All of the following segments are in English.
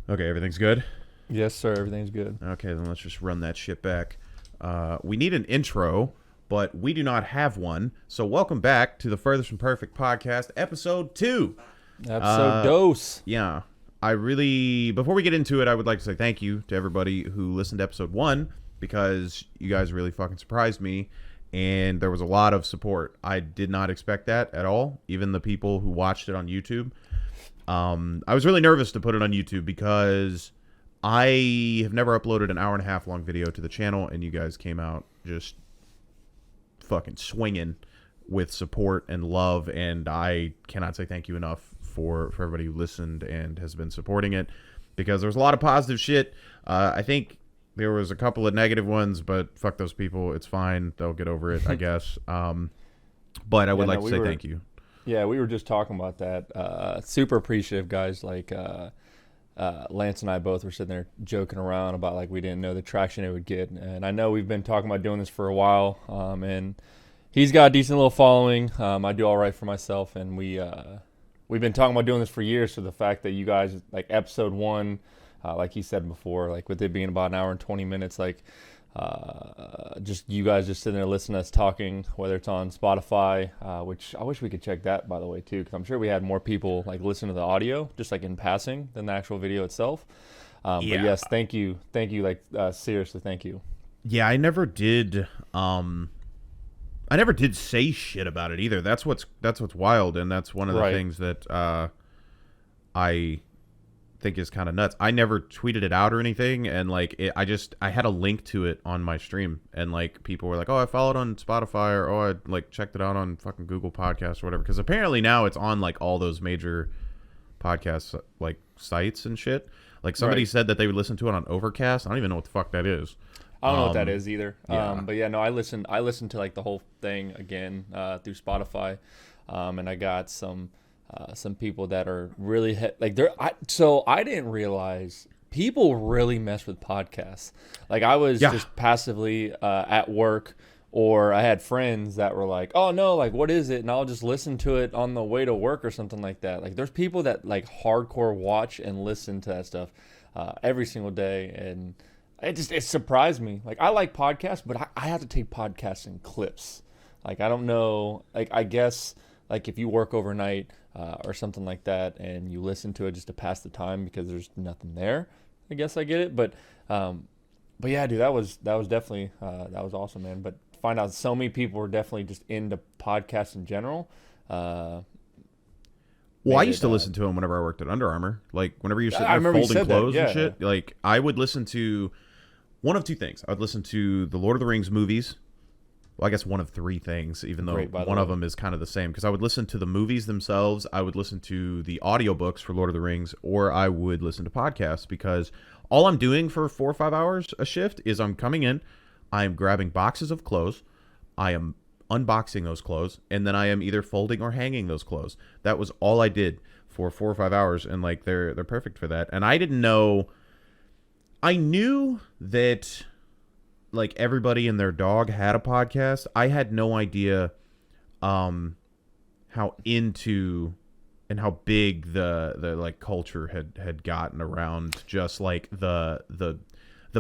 Okay, everything's good? Yes, sir. Everything's good. Okay, then let's just run that shit back. We need an intro, but we do not have one. So welcome back to the Furthest From Perfect podcast, episode 2. Episode dose. Yeah. Before we get into it, I would like to say thank you to everybody who listened to episode 1 because you guys really fucking surprised me and there was a lot of support. I did not expect that at all, even the people who watched it on YouTube. I was really nervous to put it on YouTube because I have never uploaded an hour and a half long video to the channel, and you guys came out just fucking swinging with support and love, and I cannot say thank you enough for everybody who listened and has been supporting it, because there was a lot of positive shit. I think there was a couple of negative ones, but fuck those people. It's fine. They'll get over it, I guess. But I would like to say thank you. Yeah, we were just talking about that. Super appreciative, guys. Like Lance and I both were sitting there joking around about like we didn't know the traction it would get. And I know we've been talking about doing this for a while. And he's got a decent little following. I do all right for myself. And we've been talking about doing this for years. So the fact that you guys, like episode 1, like he said before, like with it being about an hour and 20 minutes, like just you guys just sitting there listening to us talking, whether it's on Spotify, which I wish we could check that, by the way, too, because I'm sure we had more people like listen to the audio just like in passing than the actual video itself. But yes, thank you, like seriously, thank you. Yeah, I never did say shit about it either. That's what's wild, and that's one of the things that I think is kind of nuts. I never tweeted it out or anything, and like I had a link to it on my stream, and like people were like, oh, I followed on Spotify, or oh, I like checked it out on fucking Google Podcasts or whatever, because apparently now it's on like all those major podcast like sites and shit. Like somebody said that they would listen to it on Overcast. I don't even know what the fuck that is. I don't know what that is either. Yeah. But yeah, no, I listened to like the whole thing again through Spotify, and I got some people that are really so I didn't realize people really mess with podcasts. Like I was just passively at work, or I had friends that were like, oh no, like what is it? And I'll just listen to it on the way to work or something like that. Like there's people that like hardcore watch and listen to that stuff every single day, and it surprised me. Like I like podcasts, but I have to take podcasts in clips. Like I don't know, like I guess like if you work overnight or something like that, and you listen to it just to pass the time because there's nothing there, I guess I get it. But yeah, dude, that was definitely that was awesome, man. But find out so many people were definitely just into podcasts in general. Well, I used to listen to them whenever I worked at Under Armour. Like whenever you're sitting there folding clothes and shit. Like I would listen to one of two things. I would listen to the Lord of the Rings movies. Well, I guess one of 3 things, even though one of them is kind of the same. Because I would listen to the movies themselves, I would listen to the audiobooks for Lord of the Rings, or I would listen to podcasts, because all I'm doing for 4 or 5 hours a shift is I'm coming in, I am grabbing boxes of clothes, I am unboxing those clothes, and then I am either folding or hanging those clothes. That was all I did for 4 or 5 hours, and like they're perfect for that. And I didn't know... I knew that... like everybody and their dog had a podcast. I had no idea how into and how big the like culture had gotten around just like the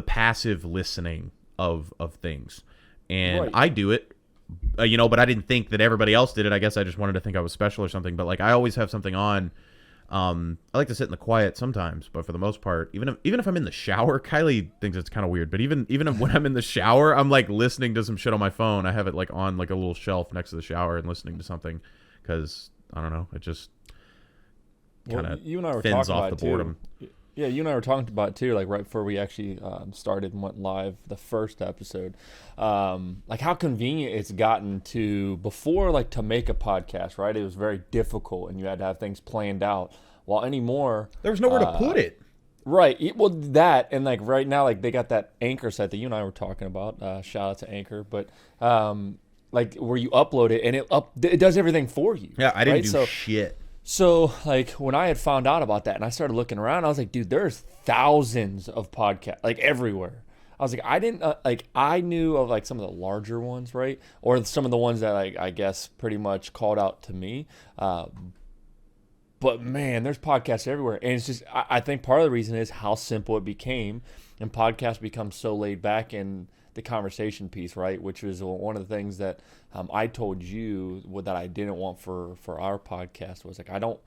passive listening of things. And I do it, but I didn't think that everybody else did it. I guess I just wanted to think I was special or something. But like I always have something on. I like to sit in the quiet sometimes, but for the most part, even if I'm in the shower, Kylie thinks it's kind of weird, but even when I'm in the shower, I'm like listening to some shit on my phone. I have it like on like a little shelf next to the shower and listening to something, because I don't know, it just kind of fends off the boredom. Yeah, you and I were talking about it too, like right before we actually started and went live the first episode. Like how convenient it's gotten to before, like to make a podcast, right? It was very difficult and you had to have things planned out. While anymore, there was nowhere to put it. Right. Well, that, and like right now, like they got that Anchor site that you and I were talking about. Shout out to Anchor, but like where you upload it and it does everything for you. Yeah, I didn't do shit. So, like, when I had found out about that and I started looking around, I was like, dude, there's thousands of podcasts, like, everywhere. I was like, I didn't, I knew of, like, some of the larger ones, right? Or some of the ones that, like, I guess pretty much called out to me. But man, there's podcasts everywhere, and it's just I think part of the reason is how simple it became, and podcasts become so laid back in the conversation piece, right? Which is one of the things that I told you that I didn't want for our podcast was like I don't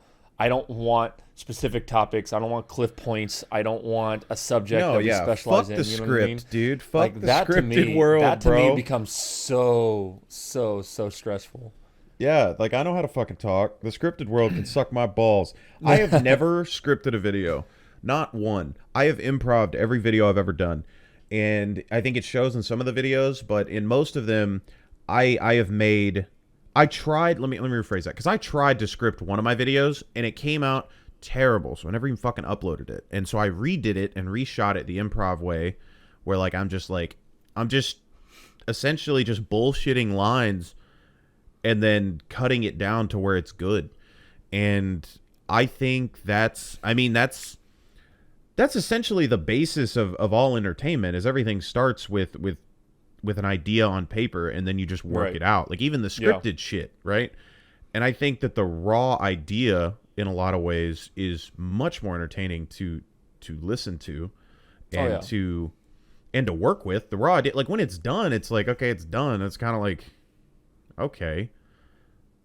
want specific topics. I don't want cliff points. I don't want a subject that we specialize fuck in. the You know script, what I mean? dude. Fuck like the that scripted to me, world, that to bro. me becomes so stressful. Yeah, like I know how to fucking talk. The scripted world can suck my balls. I have never scripted a video. Not one. I have improv'd every video I've ever done. And I think it shows in some of the videos, but in most of them, I tried, let me rephrase that, because I tried to script one of my videos, and it came out terrible, so I never even fucking uploaded it. And so I redid it and reshot it the improv way, where like I'm just essentially just bullshitting lines and then cutting it down to where it's good. And I think that's essentially the basis of all entertainment, is everything starts with an idea on paper, and then you just work it out. Like even the scripted shit, right? And I think that the raw idea in a lot of ways is much more entertaining to listen to and to work with. The raw idea, like when it's done, it's like, okay, it's done. It's kind of like, okay,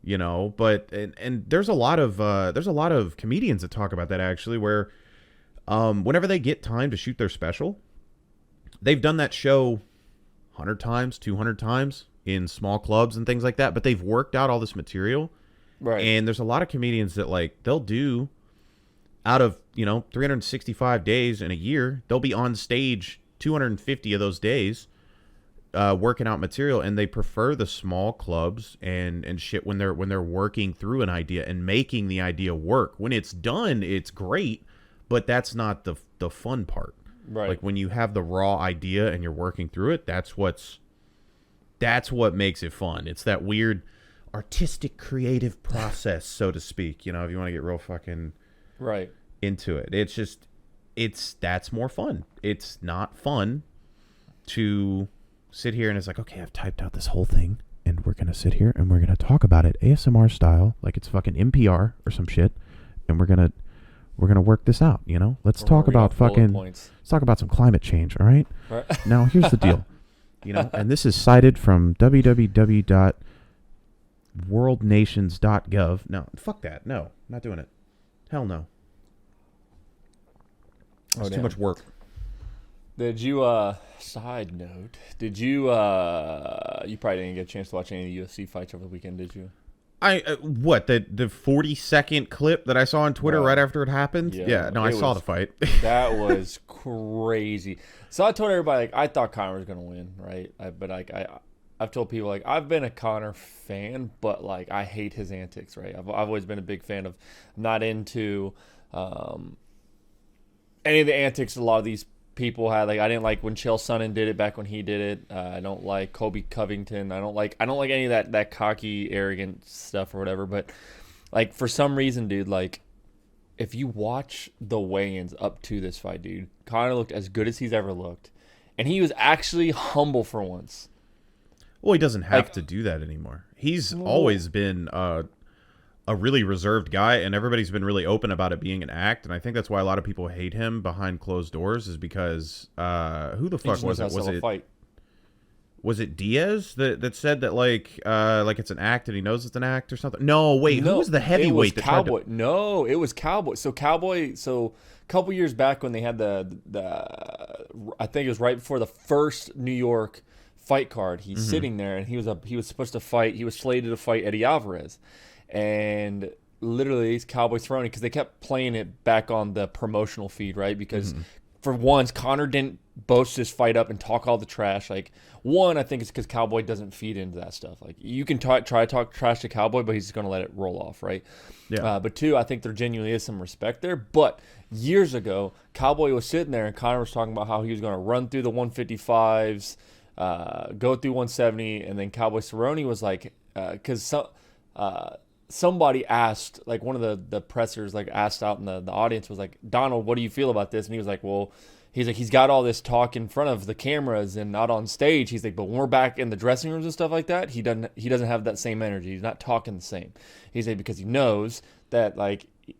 you know, but and there's a lot of comedians that talk about that actually, where whenever they get time to shoot their special, they've done that show 100 times, 200 times in small clubs and things like that, but they've worked out all this material. Right. And there's a lot of comedians that like they'll do out of, 365 days in a year, they'll be on stage 250 of those days working out material, and they prefer the small clubs and shit when they're working through an idea and making the idea work. When it's done, it's great, but that's not the fun part. Right. Like when you have the raw idea and you're working through it, that's what makes it fun. It's that weird artistic creative process, so to speak, if you want to get real fucking into it. That's more fun. It's not fun to sit here and it's like, okay, I've typed out this whole thing and we're going to sit here and we're going to talk about it ASMR style, like it's fucking NPR or some shit, and we're going to work this out, Let's talk about let's talk about some climate change, all right? Now, here's the deal. And this is cited from www.worldnations.gov. No, fuck that. No, not doing it. Hell no. It's too much work. Did you, side note, you probably didn't get a chance to watch any of the UFC fights over the weekend, did you? The 40-second clip that I saw on Twitter right after it happened? Yeah, no, I saw the fight. That was crazy. So I told everybody, I thought Conor was going to win, right? I've told people, I've been a Conor fan, but, I hate his antics, right? I've always been a big fan of, not into any of the antics a lot of these people had. I didn't like when Chael Sonnen did it back when he did it. I don't like Kobe Covington. I don't like any of that cocky, arrogant stuff or whatever. But for some reason, dude, if you watch the weigh-ins up to this fight, dude, Conor looked as good as he's ever looked, and he was actually humble for once. Well, he doesn't have to do that anymore. He's always been a really reserved guy, and everybody's been really open about it being an act, and I think that's why a lot of people hate him behind closed doors, is because who the fuck was it? Was it Diaz that said that it's an act and he knows it's an act or something? No, wait, who was the heavyweight? It was Cowboy. No, it was Cowboy. So a couple years back when they had the I think it was right before the first New York fight card, he's sitting there and he was supposed to fight. He was slated to fight Eddie Alvarez. And literally, he's Cowboy throwing it because they kept playing it back on the promotional feed, right? Because for once, Conor didn't boast his fight up and talk all the trash. One, I think it's because Cowboy doesn't feed into that stuff. You can try to talk trash to Cowboy, but he's just going to let it roll off, right? Yeah. But two, I think there genuinely is some respect there. But years ago, Cowboy was sitting there and Conor was talking about how he was going to run through the 155s, go through 170, and then Cowboy Cerrone was because somebody asked, one of the pressers asked out in the audience, was Donald, what do you feel about this? And he was he's got all this talk in front of the cameras and not on stage. He's but when we're back in the dressing rooms and stuff like that, he doesn't have that same energy. He's not talking the same. He's because he knows that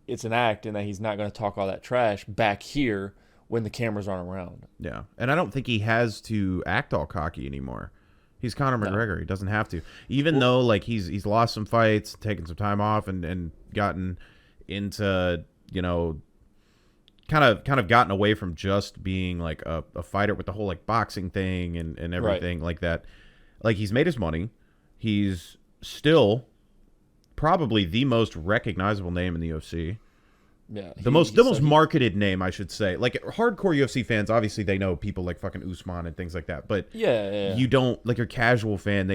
it's an act and that he's not going to talk all that trash back here when the cameras aren't around. Yeah, and I don't think he has to act all cocky anymore. He's Conor McGregor. He doesn't have to. Even though like he's lost some fights, taken some time off, and gotten into, you know, kind of gotten away from just being like a fighter with the whole like boxing thing and everything like that. Like he's made his money. He's still probably the most recognizable name in the UFC. Yeah, the most marketed name, I should say. Like hardcore UFC fans, obviously they know people like fucking Usman and things like that. But you don't, like your casual fan,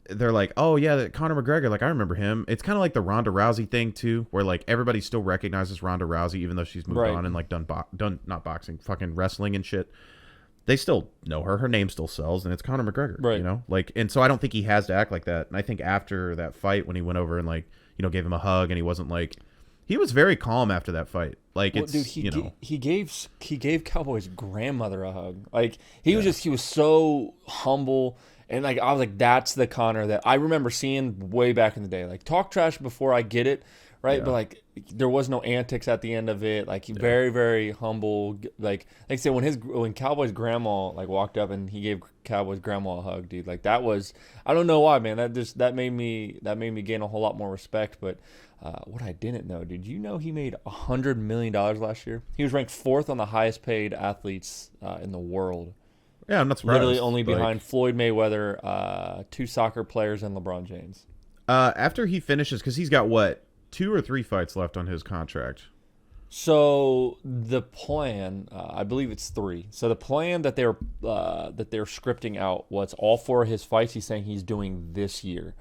they're like, oh yeah, Conor McGregor, like I remember him. It's kind of like the Ronda Rousey thing too, where like everybody still recognizes Ronda Rousey even though she's moved on and like done not boxing, fucking wrestling and shit. They still know her. Her name still sells, and it's Conor McGregor. Right. You know, like, and so I don't think he has to act like that. And I think after that fight, when he went over and like, you know, gave him a hug, and he wasn't like. He was very calm after that fight. Like he gave Cowboy's grandmother a hug. Like he was so humble, and like I was like, that's the Conor that I remember seeing way back in the day. Like talk trash before I get it, right? Yeah. But like there was no antics at the end of it. Like very, very humble. Like I said, when Cowboy's grandma like walked up and he gave Cowboy's grandma a hug, dude. Like that was, I don't know why, man. That made me gain a whole lot more respect. But what I didn't know, did you know he made $100 million last year? He was ranked 4th on the highest paid athletes in the world. Yeah, I'm not surprised. Literally only behind Floyd Mayweather, 2 soccer players, and LeBron James. After he finishes, because he's got what, 2 or 3 fights left on his contract. So the plan, I believe it's 3. So the plan that they're scripting out was all 4 of his fights. He's saying he's doing this year,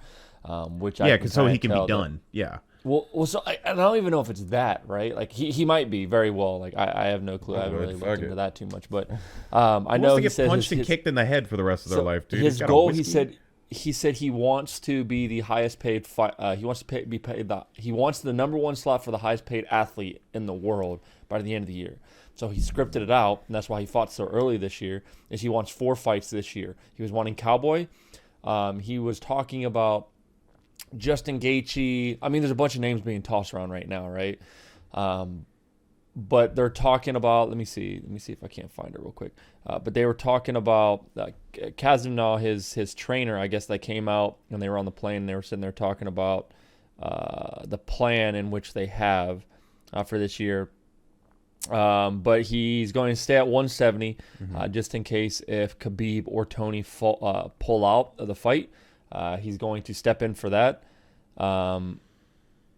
which so he can be done. Yeah. Well, so I don't even know if it's that, right? Like he might be very well. Like I have no clue. I haven't really looked into that too much, but I know he said punched and kicked in the head for the rest of their life, dude. His goal, he said he wants to be the highest paid. He wants to be paid. He wants the number 1 slot for the highest paid athlete in the world by the end of the year. So he scripted it out, and that's why he fought so early this year. Is he wants 4 fights this year? He was wanting Cowboy. He was talking about Justin Gaethje. I mean, there's a bunch of names being tossed around right now, right? But they're talking about. Let me see if I can't find it real quick. But they were talking about Kazimna, his trainer. I guess they came out and they were on the plane. And they were sitting there talking about the plan in which they have for this year. But he's going to stay at 170 just in case if Khabib or Tony pull out of the fight. He's going to step in for that.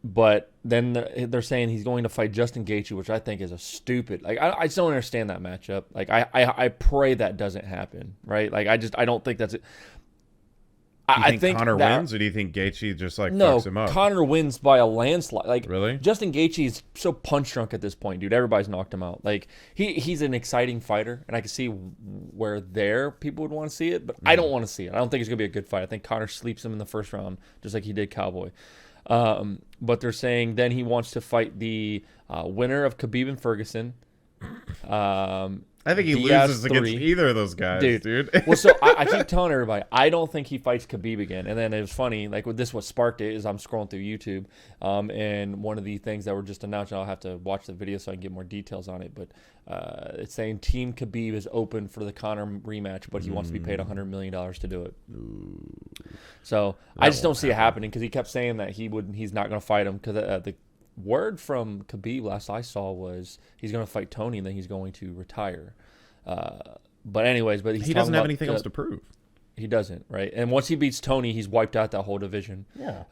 But then they're saying he's going to fight Justin Gaethje, which I think is a stupid. Like I just don't understand that matchup. Like I pray that doesn't happen, right? Like I don't think that's it. I think Conor wins, or do you think Gaethje just like fucks him up? Conor wins by a landslide. Like really, Justin Gaethje is so punch drunk at this point, dude. Everybody's knocked him out. Like he's an exciting fighter, and I can see where people would want to see it, but I don't want to see it. I don't think it's gonna be a good fight. I think Conor sleeps him in the first round, just like he did Cowboy. But they're saying then he wants to fight the winner of Khabib and Ferguson. I think he loses against either of those guys, dude. Well, so I keep telling everybody, I don't think he fights Khabib again. And then it was funny, like with this, what sparked it is I'm scrolling through YouTube, and one of the things that were just announced, and I'll have to watch the video so I can get more details on it, but it's saying Team Khabib is open for the Conor rematch, but he wants to be paid $100 million to do it. Ooh. So I just don't see it happening because he kept saying that he's not going to fight him because the word from Khabib last I saw was he's going to fight Tony and then he's going to retire. But anyways, he doesn't have anything else to prove. He doesn't, right? And once he beats Tony, he's wiped out that whole division. Yeah.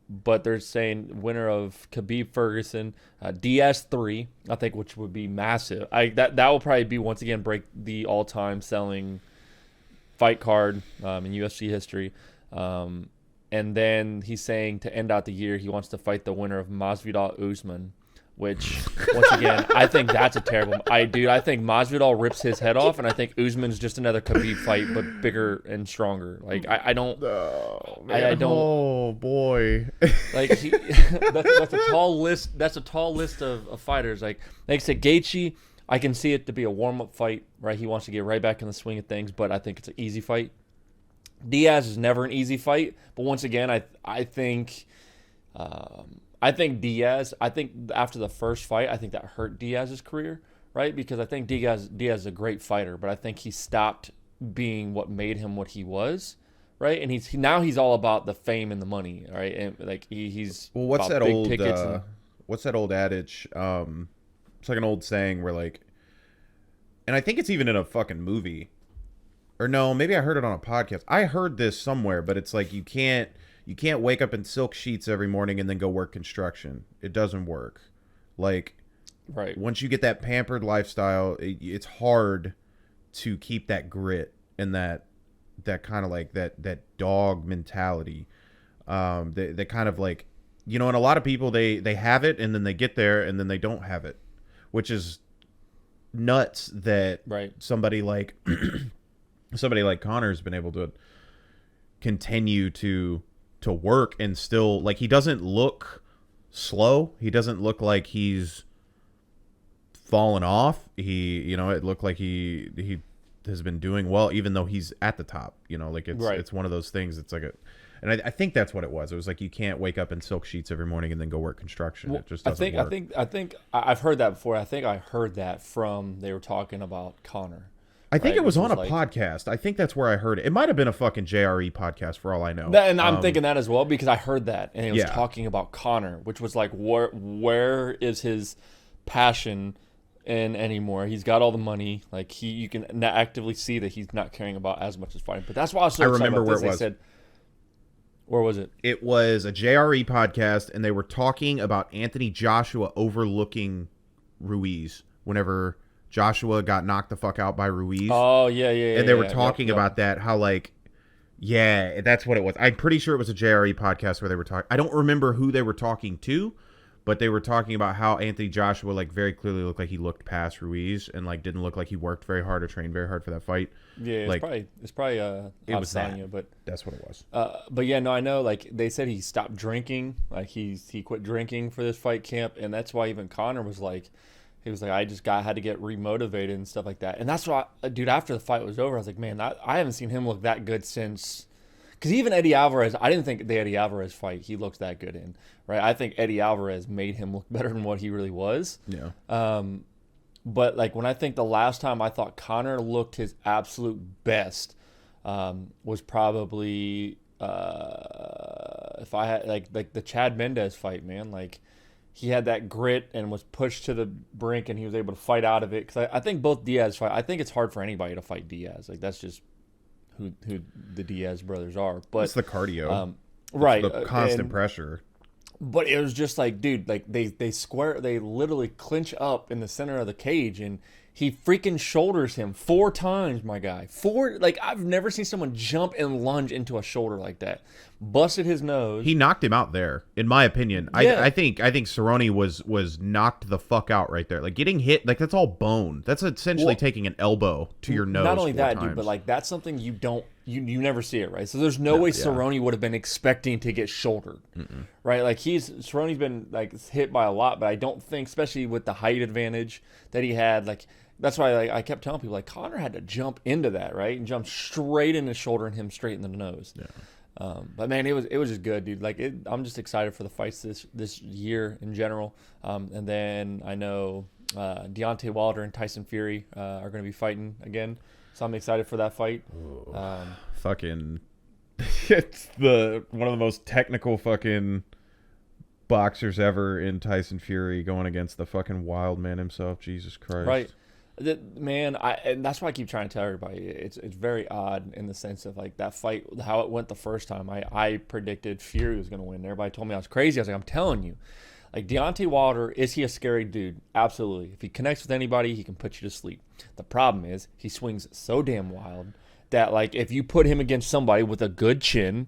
But they're saying winner of Khabib Ferguson, Diaz 3, I think, which would be massive. That will probably be once again break the all-time selling fight card in UFC history. And then he's saying to end out the year, he wants to fight the winner of Masvidal Usman, which, once again, I think that's a terrible. I think Masvidal rips his head off, and I think Usman's just another Khabib fight, but bigger and stronger. Like I don't. Oh, man. I don't. Oh boy. Like that's a tall list. That's a tall list of fighters. Like I said, Gaethje, I can see it to be a warm up fight, right? He wants to get right back in the swing of things, but I think it's an easy fight. Diaz is never an easy fight, but once again, I think I think Diaz. I think after the first fight, I think that hurt Diaz's career, right? Because I think Diaz is a great fighter, but I think he stopped being what made him what he was, right? And he's all about the fame and the money, right? And like he's well, what's that old what's that old adage? It's like an old saying where like, and I think it's even in a fucking movie, or no, maybe I heard it on a podcast. I heard this somewhere, but it's like you can't wake up in silk sheets every morning and then go work construction. It doesn't work. Like, right. Once you get that pampered lifestyle, it's hard to keep that grit and that kind of like that dog mentality. They kind of like, you know, and a lot of people they have it and then they get there and then they don't have it, which is nuts that somebody like Connor's been able to continue to work and still, like, he doesn't look slow. He doesn't look like he's fallen off. It looked like he has been doing well, even though he's at the top, like it's one of those things. It's like and I think that's what it was. It was like, you can't wake up in silk sheets every morning and then go work construction. Well, it just doesn't work. I think I've heard that before. I think I heard that from, they were talking about Connor. I think it was on a podcast. I think that's where I heard it. It might have been a fucking JRE podcast for all I know. And I'm thinking that as well, because I heard that and it was talking about Connor, which was like, where is his passion in anymore? He's got all the money. Like, you can actively see that he's not caring about as much as fighting. But that's why I was so excited about this. They said, where was it? It was a JRE podcast, and they were talking about Anthony Joshua overlooking Ruiz whenever Joshua got knocked the fuck out by Ruiz. Oh, yeah. And they were talking about that, how, like, yeah, that's what it was. I'm pretty sure it was a JRE podcast where they were talking. I don't remember who they were talking to, but they were talking about how Anthony Joshua, like, very clearly looked like he looked past Ruiz and, like, didn't look like he worked very hard or trained very hard for that fight. Yeah, like, it's probably it was that. You, but that's what it was. But yeah, no, I know. Like, they said he stopped drinking. Like, he quit drinking for this fight camp, and that's why even Connor was like, he was like, I just had to get remotivated and stuff like that. And that's why, dude, after the fight was over, I was like, man, I haven't seen him look that good since. Because even Eddie Alvarez, I didn't think the Eddie Alvarez fight he looked that good in, right? I think Eddie Alvarez made him look better than what he really was. Yeah. But, like, when I think the last time I thought Connor looked his absolute best was probably if I had, like the Chad Mendez fight, man. Like, he had that grit and was pushed to the brink, and he was able to fight out of it. Because I think both Diaz fight. I think it's hard for anybody to fight Diaz. Like, that's just who the Diaz brothers are. But it's the cardio, right? It's the constant pressure. But it was just like, dude, like they literally clinch up in the center of the cage, and he freaking shoulders him 4 times, my guy. 4, like, I've never seen someone jump and lunge into a shoulder like that. Busted his nose. He knocked him out there, in my opinion. Yeah. I think Cerrone was knocked the fuck out right there. Like, getting hit, like, that's all bone. That's essentially taking an elbow to your nose. Not only that, times. Dude, but like, that's something you never see it, right? So there's no way Cerrone would have been expecting to get shouldered, right? Like, Cerrone's been, like, hit by a lot, but I don't think, especially with the height advantage that he had, like, that's why, like, I kept telling people, like, Connor had to jump into that, right, and jump straight in his shoulder and him straight in the nose. Yeah. But man, it was just good, dude. Like, I'm just excited for the fights this year in general. And then I know Deontay Wilder and Tyson Fury are going to be fighting again, so I'm excited for that fight. Fucking, it's one of the most technical fucking boxers ever in Tyson Fury going against the fucking wild man himself. Jesus Christ. Right. Man, and that's why I keep trying to tell everybody, it's very odd in the sense of, like, that fight, how it went the first time. I predicted Fury was going to win. Everybody told me I was crazy. I was like, I'm telling you. Like, Deontay Wilder, is he a scary dude? Absolutely. If he connects with anybody, he can put you to sleep. The problem is he swings so damn wild that, like, if you put him against somebody with a good chin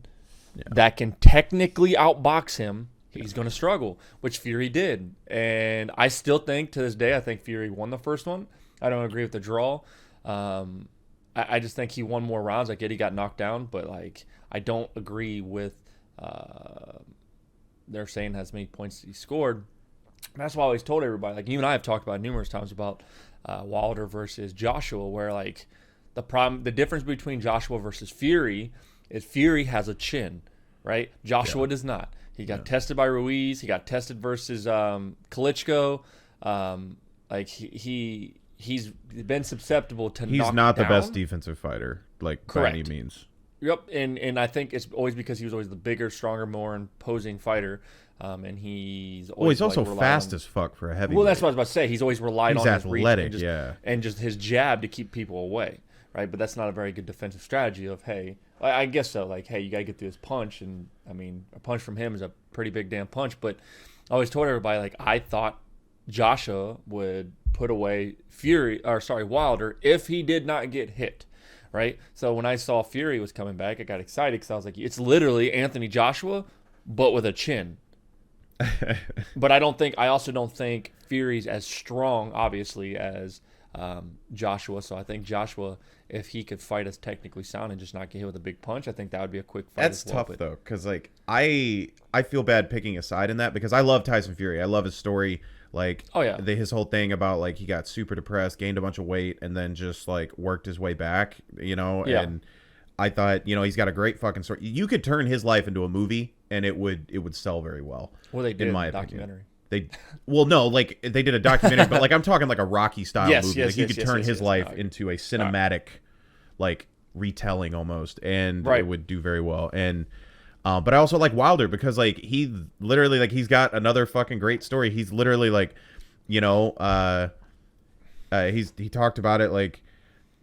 that can technically outbox him, he's going to struggle, which Fury did. And I still think, to this day, I think Fury won the first one. I don't agree with the draw. I just think he won more rounds. I get he got knocked down, but, like, I don't agree with they're saying as many points he scored. And that's why I always told everybody, like, you and I have talked about numerous times about Wilder versus Joshua, where, like, the difference between Joshua versus Fury is Fury has a chin, right? Joshua does not. He got tested by Ruiz. He got tested versus Klitschko. Like he's been susceptible to. He's not the best defensive fighter, like Correct. by any means. Yep, and I think it's always because he was always the bigger, stronger, more imposing fighter. And he's always also fast as fuck for a heavyweight. Well, that's what I was about to say. He's always relied on his reach and just his jab to keep people away, right? But that's not a very good defensive strategy of, hey, I guess so. Like, hey, you got to get through his punch. And, I mean, a punch from him is a pretty big damn punch. But I always told everybody, like, I thought Joshua would put away Wilder if he did not get hit, right? So when I saw Fury was coming back, I got excited because I was like, it's literally Anthony Joshua, but with a chin. But I also don't think Fury's as strong, obviously, as Joshua. So I think Joshua, if he could fight as technically sound and just not get hit with a big punch, I think that would be a quick fight. That's tough though, because like I feel bad picking a side in that because I love Tyson Fury. I love his story. Like, his whole thing about like he got super depressed, gained a bunch of weight, and then just like worked his way back. And I thought, he's got a great fucking story. You could turn his life into a movie, and it would sell very well. Well, they did in my documentary. They did a documentary, but like I'm talking like a Rocky style movie. Like you could turn his life into a cinematic, like retelling almost, and it would do very well. And but I also like Wilder because like he literally like he's got another fucking great story. He's literally like, he talked about it like.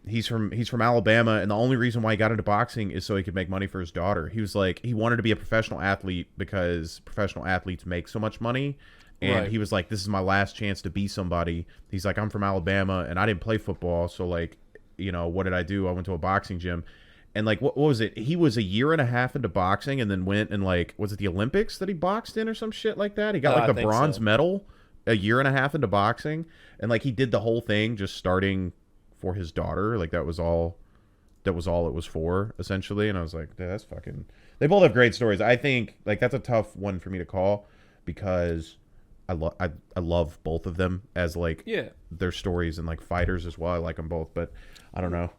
He's from Alabama, and the only reason why he got into boxing is so he could make money for his daughter. He was like, he wanted to be a professional athlete because professional athletes make so much money, and he was like, this is my last chance to be somebody. He's like, I'm from Alabama, and I didn't play football, so like, what did I do? I went to a boxing gym, and like, what was it? He was a year and a half into boxing, and then went and like, was it the Olympics that he boxed in or some shit like that? He got like the bronze medal a year and a half into boxing, and like he did the whole thing just starting for his daughter. Like that was all it was for, essentially. And I was like, that's fucking, they both have great stories. I think like that's a tough one for me to call because I love both of them as like their stories and like fighters as well. I like them both, but I don't know.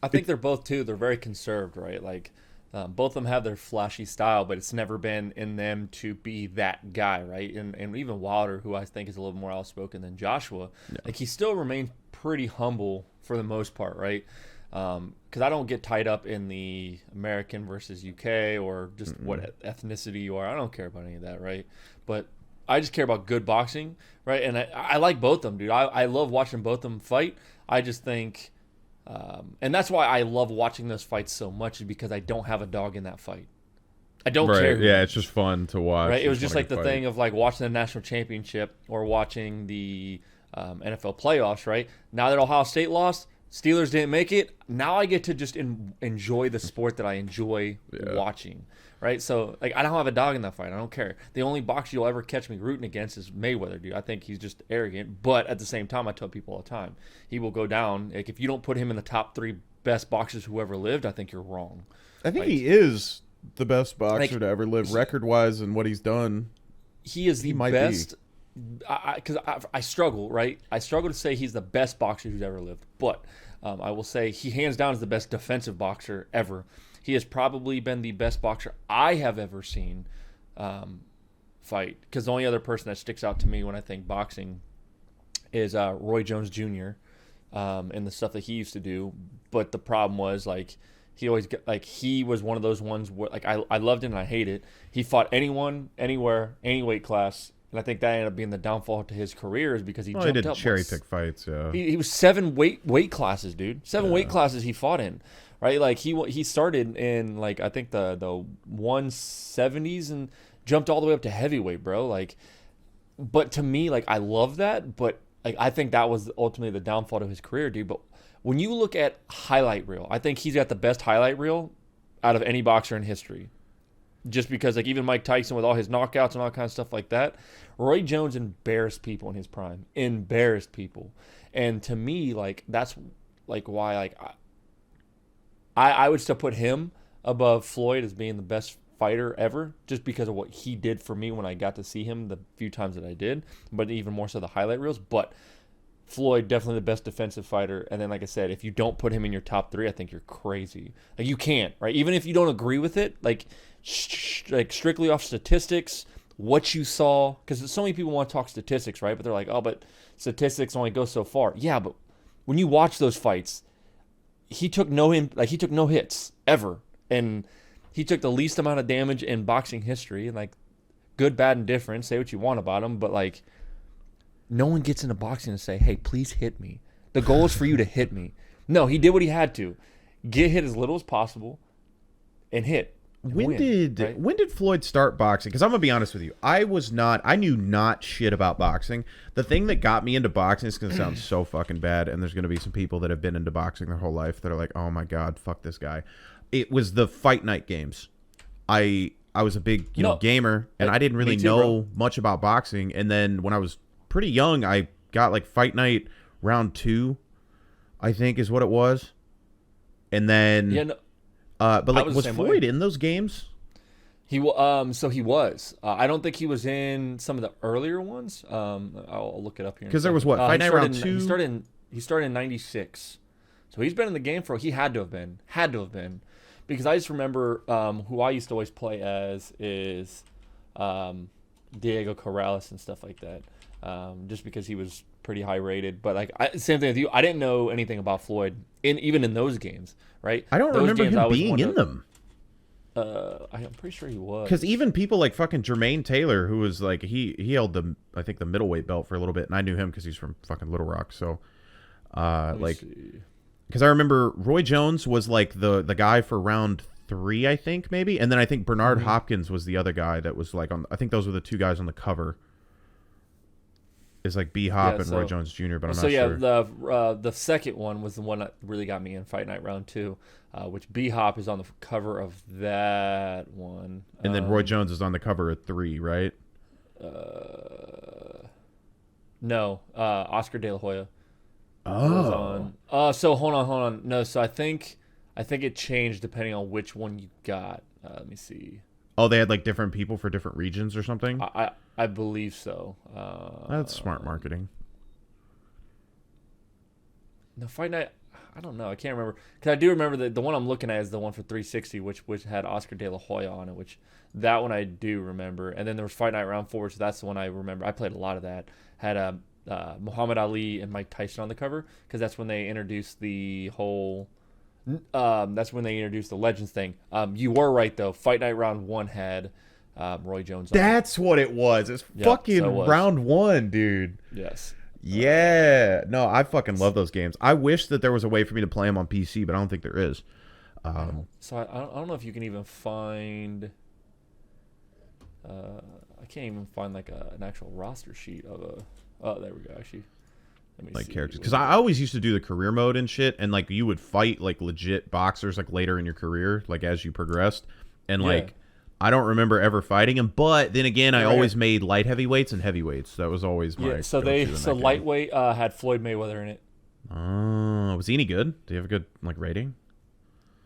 I think they're both too. They're very conserved, right? Like both of them have their flashy style, but it's never been in them to be that guy, right? And even Wilder, who I think is a little more outspoken than Joshua, like he still remains pretty humble for the most part, right? Because I don't get tied up in the American versus UK or just what ethnicity you are. I don't care about any of that, right? But I just care about good boxing, right? And I like both of them, dude. I love watching both of them fight. I just think, and that's why I love watching those fights so much, is because I don't have a dog in that fight. I don't care. Yeah, it's just fun to watch. Right? It was just like the thing of like watching the national championship or watching the NFL playoffs, right? Now that Ohio State lost, Steelers didn't make it. Now I get to just enjoy the sport that I enjoy watching, right? So like I don't have a dog in that fight. I don't care. The only boxer you'll ever catch me rooting against is Mayweather, dude. I think he's just arrogant. But at the same time, I tell people all the time, he will go down. Like if you don't put him in the top 3 best boxers who ever lived, I think you're wrong. I think he is the best boxer to ever live, record-wise, and what he's done. He is the best. Because I struggle, right? I struggle to say he's the best boxer who's ever lived, but I will say he hands down is the best defensive boxer ever. He has probably been the best boxer I have ever seen fight. Because the only other person that sticks out to me when I think boxing is Roy Jones Jr. And the stuff that he used to do. But the problem was like he always he was one of those ones where like I loved it and I hate it. He fought anyone, anywhere, any weight class. And I think that ended up being the downfall to his career is because he jumped did up. Cherry pick fights, yeah. He was 7 weight classes, dude. 7 weight classes he fought in, right? Like he started in like I think the 170s and jumped all the way up to heavyweight, bro. Like, but to me, like I love that, but like I think that was ultimately the downfall to his career, dude. But when you look at highlight reel, I think he's got the best highlight reel out of any boxer in history. Just because, like, even Mike Tyson with all his knockouts and all kind of stuff like that, Roy Jones embarrassed people in his prime. Embarrassed people. And to me, like, that's, like, why, like, I would still put him above Floyd as being the best fighter ever, just because of what he did for me when I got to see him the few times that I did, but even more so the highlight reels. But Floyd, definitely the best defensive fighter. And then, like I said, if you don't put him in your top 3, I think you're crazy. Like, you can't, right? Even if you don't agree with it, like, like strictly off statistics, what you saw, because so many people want to talk statistics, right? But they're like, oh, but statistics only go so far. Yeah, but when you watch those fights, he took no hits ever, and he took the least amount of damage in boxing history. And like, good, bad, and different. Say what you want about him, but like, no one gets into boxing and say, hey, please hit me. The goal is for you to hit me. No, he did what he had to. Get hit as little as possible and hit. And when did Floyd start boxing? Because I'm going to be honest with you. I knew not shit about boxing. The thing that got me into boxing is going to sound so fucking bad, and there's going to be some people that have been into boxing their whole life that are like, oh my God, fuck this guy. It was the fight night games. I was a big gamer, and I didn't really know much about boxing. And then when I was pretty young, I got like Fight Night round 2, I think is what it was. And then but like, was Floyd in those games? He so he was. I don't think he was in some of the earlier ones. I'll look it up here. Because there was what Fight Night round 2. He started in '96, so he's been in the game for. He had to have been, because I just remember who I used to always play as is Diego Corrales and stuff like that. Just because he was pretty high rated, but like same thing with you. I didn't know anything about Floyd even in those games, right? I don't remember him being in them. I'm pretty sure he was. Because even people like fucking Jermaine Taylor, who was like he held I think the middleweight belt for a little bit, and I knew him because he's from fucking Little Rock. So, because I remember Roy Jones was like the guy for round 3, I think maybe, and then I think Bernard Hopkins was the other guy that was like on. I think those were the 2 guys on the cover. Is like B Hop and Roy Jones Jr., but I'm not sure. So the second one was the one that really got me in Fight Night round 2, which B Hop is on the cover of that one, and then Roy Jones is on the cover of 3, right? No, Oscar De La Hoya. Oh. So hold on. No, so I think it changed depending on which one you got. Let me see. Oh, they had like different people for different regions or something? I believe so. That's smart marketing. No, Fight Night, I don't know. I can't remember. Because I do remember the one I'm looking at is the one for 360, which had Oscar De La Hoya on it, which that one I do remember. And then there was Fight Night Round 4, so that's the one I remember. I played a lot of that. Had Muhammad Ali and Mike Tyson on the cover, because that's when they introduced the whole... that's when they introduced the Legends thing. You were right, though. Fight Night Round 1 had Roy Jones on That's what it was. It's fucking round 1, dude. Yes. Yeah. No, I fucking love those games. I wish that there was a way for me to play them on PC, but I don't think there is. So I don't know if you can even find... I can't even find like an actual roster sheet of a... Oh, there we go, actually. Like characters, because I always used to do the career mode and shit, and like you would fight like legit boxers like later in your career, like as you progressed, and like I don't remember ever fighting him. But then again, I always made light heavyweights and heavyweights. That was always my so lightweight had Floyd Mayweather in it. Oh, was he any good? Do you have a good like rating?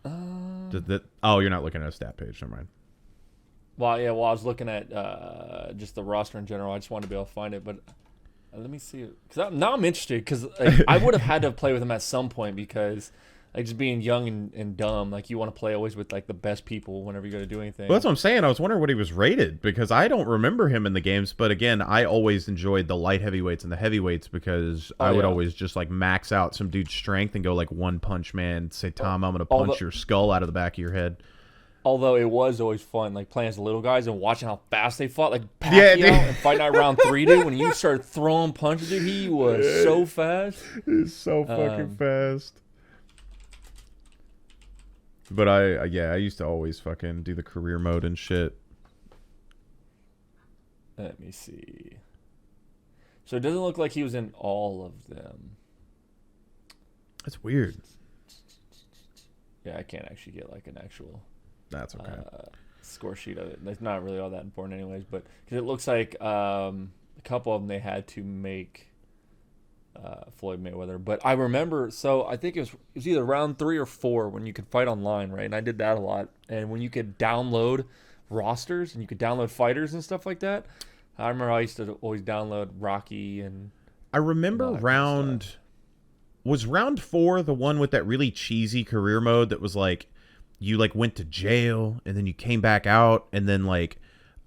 You're not looking at a stat page. Never mind. Well, I was looking at just the roster in general. I just wanted to be able to find it, but. Let me see. Now I'm interested, because like, I would have had to play with him at some point, because like just being young and dumb, like you want to play always with like the best people whenever you go to do anything. Well, that's what I'm saying. I was wondering what he was rated, because I don't remember him in the games. But again, I always enjoyed the light heavyweights and the heavyweights, because I would always just like max out some dude's strength and go like One Punch Man. Say, Tom, I'm gonna punch your skull out of the back of your head. Although it was always fun, like playing as the little guys and watching how fast they fought, like Pacquiao and Fight Night Round 3, dude. When you started throwing punches, dude, he was so fast. He's so fucking fast. But I used to always fucking do the career mode and shit. Let me see. So it doesn't look like he was in all of them. That's weird. Yeah, I can't actually get like an actual... That's okay. Score sheet of it. It's not really all that important anyways, but because it looks like a couple of them they had to make Floyd Mayweather. But I remember, so I think it was either round 3 or 4 when you could fight online, right? And I did that a lot. And when you could download rosters and you could download fighters and stuff like that, I remember I used to always download Rocky and... I remember was round 4 the one with that really cheesy career mode that was like, you like went to jail and then you came back out and then like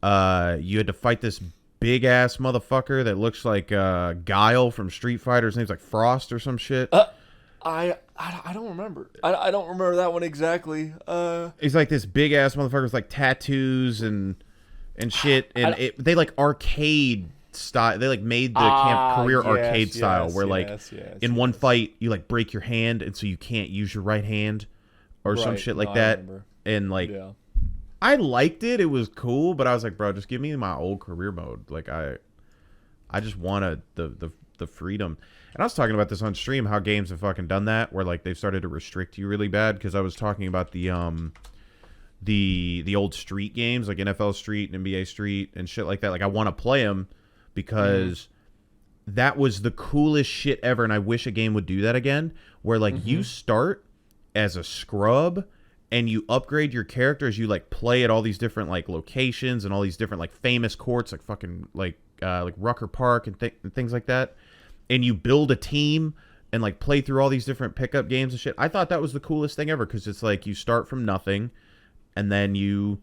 you had to fight this big ass motherfucker that looks like Guile from Street Fighter. His name's like Frost or some shit. I don't remember. I don't remember that one exactly. He's like this big ass motherfucker with like tattoos and shit, and they like arcade style. They like made the career arcade style where like in one fight you like break your hand and so you can't use your right hand or some shit like that. And like I liked it. It was cool, but I was like, bro, just give me my old career mode. Like I just wanted the freedom. And I was talking about this on stream, how games have fucking done that, where like they've started to restrict you really bad. Because I was talking about the old street games like NFL Street and NBA Street and shit like that. Like I want to play them because that was the coolest shit ever, and I wish a game would do that again. Where like you start as a scrub and you upgrade your character as you like play at all these different like locations and all these different like famous courts, like fucking like Rucker Park and things like that. And you build a team and like play through all these different pickup games and shit. I thought that was the coolest thing ever because it's like you start from nothing and then you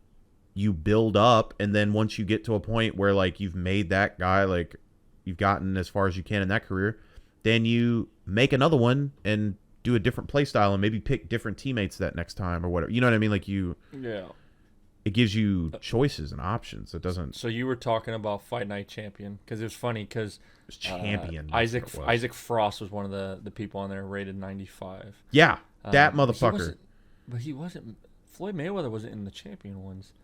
build up, and then once you get to a point where like you've made that guy, like you've gotten as far as you can in that career, then you make another one and do a different play style and maybe pick different teammates that next time or whatever. You know what I mean? Like it gives you choices and options. It doesn't. So you were talking about Fight Night Champion because it was funny because Champion Isaac Frost was one of the people on there rated 95. Yeah, that motherfucker. He wasn't. Floyd Mayweather wasn't in the champion ones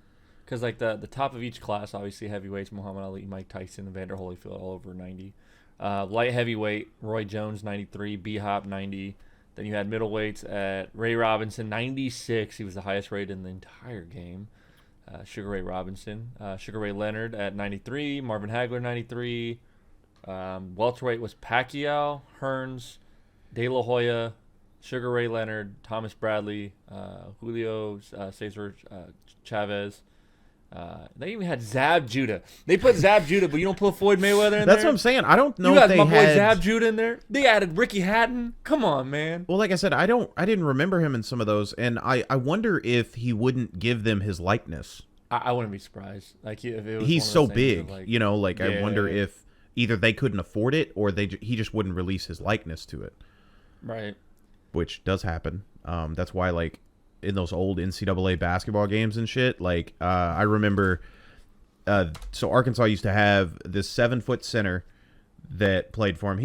because like the top of each class, obviously heavyweights, Muhammad Ali, Mike Tyson, Evander Holyfield, all over 90. Light heavyweight, Roy Jones 93, B-Hop 90. Then you had middleweights at Ray Robinson 96. He was the highest rated in the entire game. Sugar Ray Robinson, Sugar Ray Leonard at 93, Marvin Hagler 93. Welterweight was Pacquiao, Hearns, De La Hoya, Sugar Ray Leonard, Thomas Bradley, Julio Cesar Chavez. They even had Zab Judah. They put Zab Judah, but you don't put Floyd Mayweather in there. That's what I'm saying. I don't know if they my had boy Zab Judah in there. They added Ricky Hatton. Come on, man. Well, like I said, I didn't remember him in some of those, and I wonder if he wouldn't give them his likeness. I wouldn't be surprised. Like if it was he's so big, like, you know. Like I wonder if either they couldn't afford it or he just wouldn't release his likeness to it. Right. Which does happen. That's why like in those old NCAA basketball games and shit, like I remember. So Arkansas used to have this 7-foot center that played for him.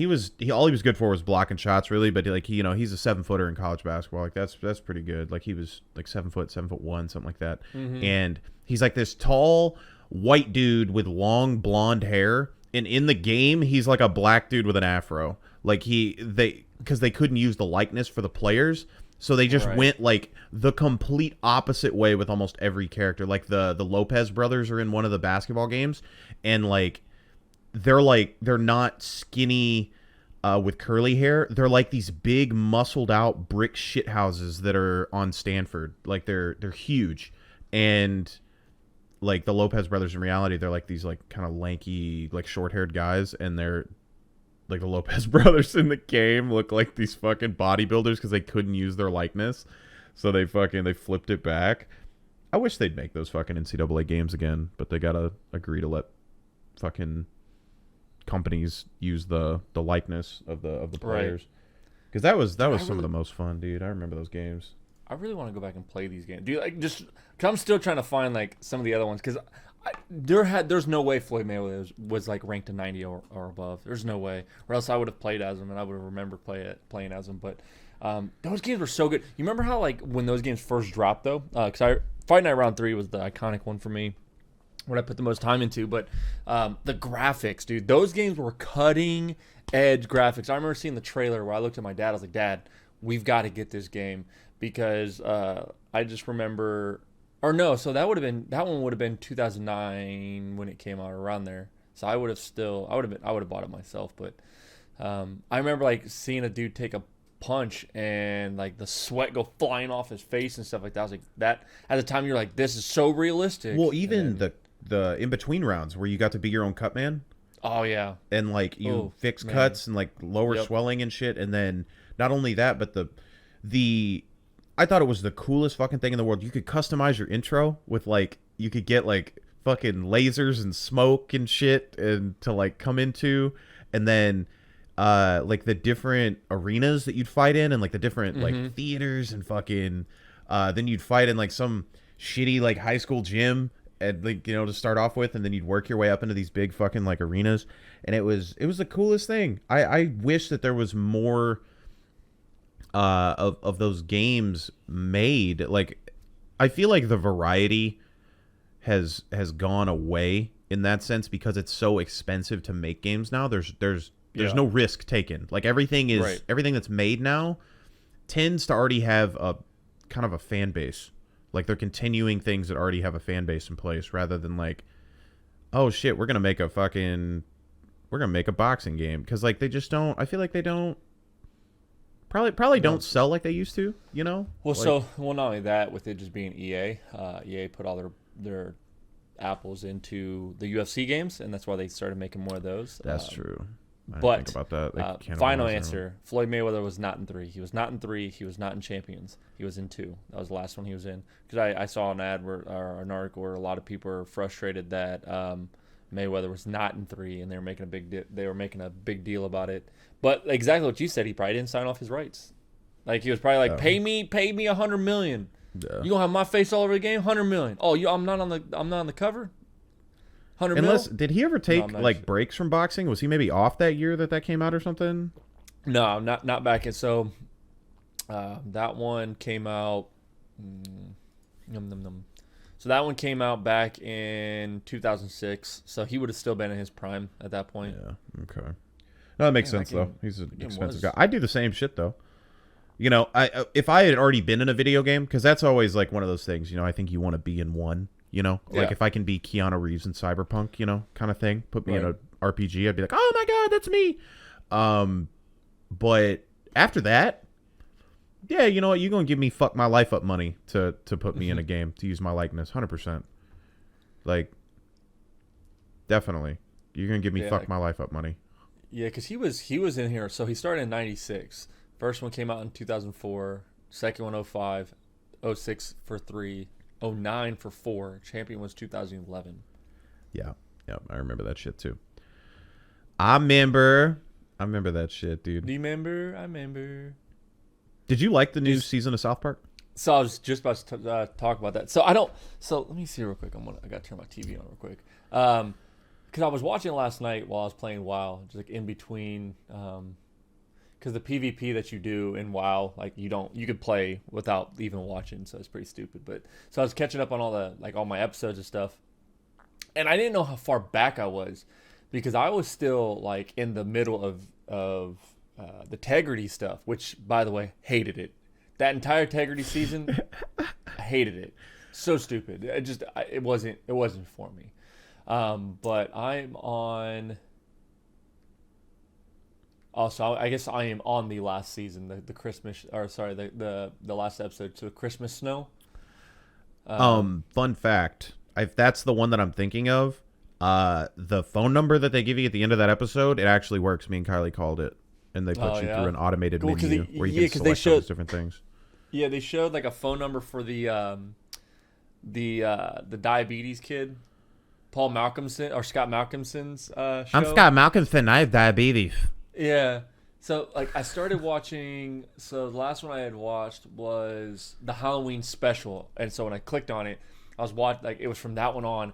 All he was good for was blocking shots, really. But like he's a 7-footer in college basketball. Like that's pretty good. Like he was like 7'1", something like that. And he's like this tall white dude with long blonde hair. And in the game, he's like a black dude with an afro. Like because they couldn't use the likeness for the players. So they just went like the complete opposite way with almost every character. Like the Lopez brothers are in one of the basketball games, and like they're not skinny with curly hair. They're like these big muscled out brick shit houses that are on Stanford. Like they're huge, and like the Lopez brothers in reality, they're like these like kind of lanky like short haired guys, and they're like the Lopez brothers in the game look like these fucking bodybuilders because they couldn't use their likeness. So they flipped it back. I wish they'd make those fucking NCAA games again, but they gotta agree to let fucking companies use the likeness of the players. Because that was some of the most fun, dude. I remember those games. I really want to go back and play these games. Dude, like cause I'm still trying to find like some of the other ones because there's no way Floyd Mayweather was like ranked a 90 or above. There's no way, or else I would have played as him and I would have remembered playing as him. But those games were so good. You remember how like when those games first dropped though? Because Fight Night Round 3 was the iconic one for me, what I put the most time into. But the graphics, dude, those games were cutting edge graphics. I remember seeing the trailer where I looked at my dad. I was like, Dad, we've got to get this game because I just remember. Or no, so that one would have been 2009 when it came out, around there. So I would have bought it myself. But I remember like seeing a dude take a punch and like the sweat go flying off his face and stuff like that. I was like, that at the time you're like, this is so realistic. Well, even the in between rounds where you got to be your own cut man. Oh yeah. And like you fix cuts and like lower swelling and shit, and then not only that, but the I thought it was the coolest fucking thing in the world. You could customize your intro with like, you could get like fucking lasers and smoke and shit and to like come into, and then like the different arenas that you'd fight in and like the different like theaters and fucking then you'd fight in like some shitty like high school gym and like, you know, to start off with, and then you'd work your way up into these big fucking like arenas, and it was the coolest thing. I wish that there was more of those games made. Like, I feel like the variety has gone away in that sense because it's so expensive to make games now. There's no risk taken. Like everything that's made now tends to already have a kind of a fan base. Like they're continuing things that already have a fan base in place, rather than like, oh shit, we're gonna make a boxing game, because like they just don't. I feel like they don't. Probably don't sell like they used to. You know. Well, like, not only that, with it just being EA, EA put all their apples into the UFC games, and that's why they started making more of those. That's true. But think about that. Final answer: Floyd Mayweather was not in 3. He was not in 3. He was not in Champions. He was in 2. That was the last one he was in. Because I saw an ad or an article where a lot of people were frustrated that Mayweather was not in 3, and they were making a big deal about it. But exactly what you said, he probably didn't sign off his rights. Like he was probably like, pay me $100 million. Yeah. You gonna have my face all over the game? $100 million. Oh, I'm not on the cover. Did he ever take like breaks from boxing? Was he maybe off that year that came out or something? No, not back in. So that one came out. So that one came out back in 2006. So he would have still been in his prime at that point. Yeah. Okay. No, that makes sense though. He's an expensive guy. I do the same shit though. You know, if I had already been in a video game, because that's always like one of those things. You know, I think you want to be in one. You know, like if I can be Keanu Reeves in Cyberpunk, you know, kind of thing. Put me in a RPG, I'd be like, oh my god, that's me. But after that, yeah, you know what? You're gonna give me fuck my life up money to put me in a game, to use my likeness, 100%. Like, definitely, you're gonna give me fuck my life up money. Yeah, because he was in here. So he started in '96. First one came out in 2004. Second one 05. 06 for 3. 09 for 4. Champion was 2011. Yeah, I remember that shit too. I remember that shit, dude. Do you remember? I remember. Did you like the new season of South Park? So I was just about to talk about that. So let me see real quick. I gotta turn my TV on real quick. Because I was watching it last night while I was playing WoW, just like in between. Because the PvP that you do in WoW, like you could play without even watching, so it's pretty stupid. But so I was catching up on all my episodes and stuff, and I didn't know how far back I was, because I was still like in the middle of the Tegrity stuff, which, by the way, hated it. That entire Tegrity season, I hated it. So stupid. It wasn't for me. But I'm on. Also, I guess I am on the last season, the Christmas, or sorry, the last episode, to Christmas Snow. Fun fact, if that's the one that I'm thinking of, the phone number that they give you at the end of that episode, it actually works. Me and Kylie called it, and they put you through an automated menu where you can select all those different things. Yeah, they showed like a phone number for the diabetes kid, Paul Malcolmson or Scott Malcolmson's show. I'm Scott Malcolmson. I have diabetes. Yeah. So, like, I started watching. So, the last one I had watched was the Halloween special. And so, when I clicked on it, I was watching, like, it was from that one on.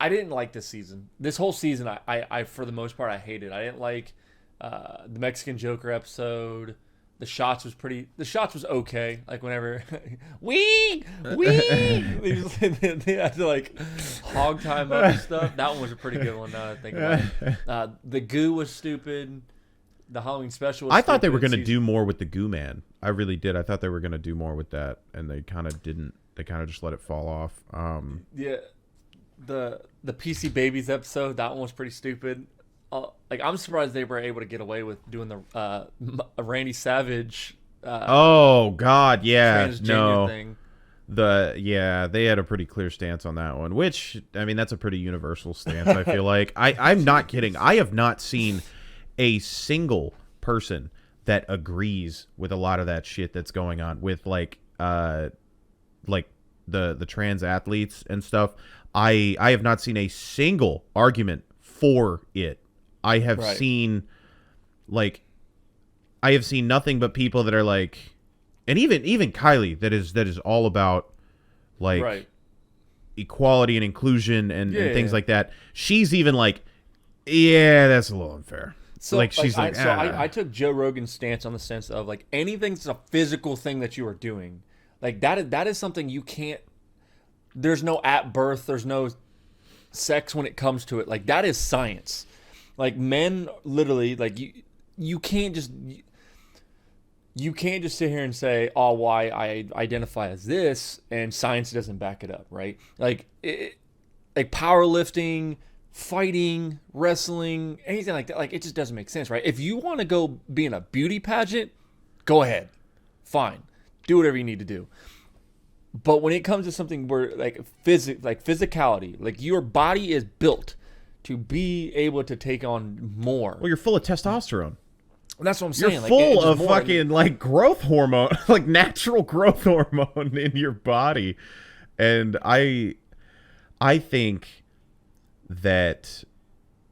I didn't like this season. This whole season, I for the most part, I hated. I didn't like the Mexican Joker episode. The shots was okay. Like, whenever, they had to, like, hog time up and stuff. That one was a pretty good one, now that I think about it. The goo was stupid. The Halloween special was I thought they were going to do more with the Goo Man. I really did. I thought they were going to do more with that, and they kind of didn't. They kind of just let it fall off. Yeah. The PC Babies episode, that one was pretty stupid. Like, I'm surprised they were able to get away with doing the Randy Savage oh God, yeah. transgender thing. They had a pretty clear stance on that one, which, I mean, that's a pretty universal stance, I feel like. I'm not kidding. I have not seen a single person that agrees with a lot of that shit that's going on with, like, like the trans athletes and stuff, I have not seen a single argument for it. I have seen I have seen nothing but people that are like, and even Kylie that is all about like equality and inclusion and things like that. She's even like, yeah, that's a little unfair. So like she's I took Joe Rogan's stance on the sense of like anything that's a physical thing that you are doing, like that is something you can't. There's no at birth. There's no sex when it comes to it. Like that is science. Like men literally like you can't just sit here and say, oh, why I identify as this and science doesn't back it up, right? Like like powerlifting, fighting, wrestling, anything like that, like it just doesn't make sense, right? If you want to go be in a beauty pageant, go ahead, fine, do whatever you need to do. But when it comes to something where like physicality, like your body is built to be able to take on more. Well, you're full of testosterone. That's what I'm saying. You're full of fucking like growth hormone, like natural growth hormone in your body, and I think that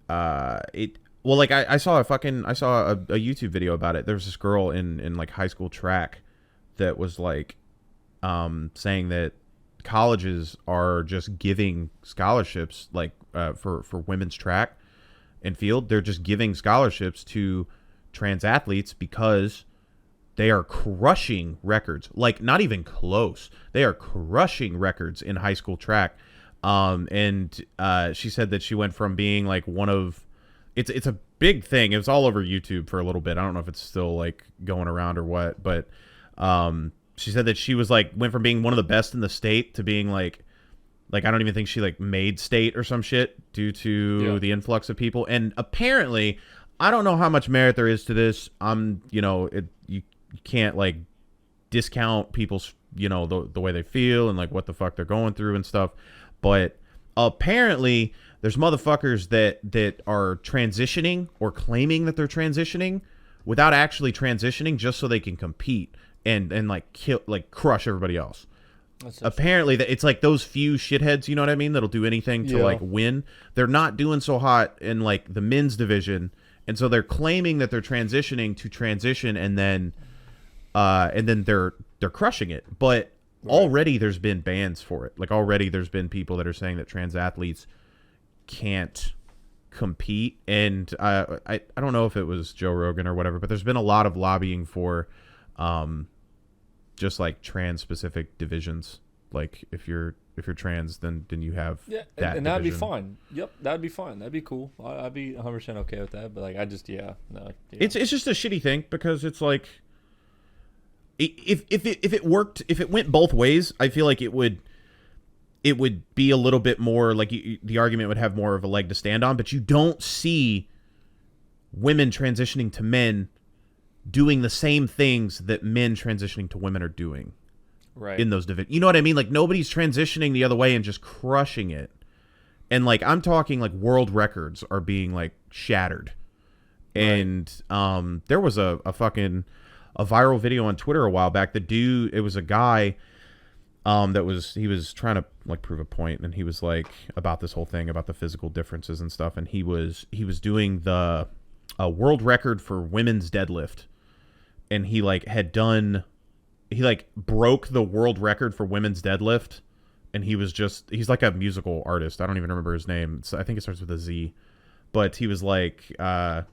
I saw a YouTube video about it. There was this girl in like high school track that was like saying that colleges are just giving scholarships like for women's track and field. They're just giving scholarships to trans athletes because they are crushing records, like not even close. They are crushing records in high school track. And she said that she went from being like one of, it's a big thing. It was all over YouTube for a little bit. I don't know if it's still like going around or what, but she said that she was like, went from being one of the best in the state to being like I don't even think she like made state or some shit due to the influx of people. And apparently, I don't know how much merit there is to this. You can't like discount people's, the way they feel and like what the fuck they're going through and stuff. But apparently there's motherfuckers that are transitioning or claiming that they're transitioning without actually transitioning just so they can compete and like kill, like crush everybody else. Apparently that it's like those few shitheads, you know what I mean, that'll do anything to like win. They're not doing so hot in like the men's division, and so they're claiming that they're transitioning to transition, and then they're crushing it. But already there's been bans for it. Like already there's been people that are saying that trans athletes can't compete, and I don't know if it was Joe Rogan or whatever, but there's been a lot of lobbying for just like trans specific divisions. Like if you're trans, then you have that, and that'd be fine. Yep, that'd be fine. That'd be cool. I'd be 100% okay with that. But like it's just a shitty thing because it's like if it worked, if it went both ways, I feel like it would be a little bit more like the argument would have more of a leg to stand on. But you don't see women transitioning to men doing the same things that men transitioning to women are doing in those divisions. You know what I mean? Like nobody's transitioning the other way and just crushing it. And like I'm talking like world records are being like shattered. And there was a viral video on Twitter a while back. It was a guy he was trying to like prove a point, and he was like about this whole thing about the physical differences and stuff, and he was doing the world record for women's deadlift. And he like broke the world record for women's deadlift, and he's like a musical artist. I don't even remember his name. I think it starts with a Z. But he was like if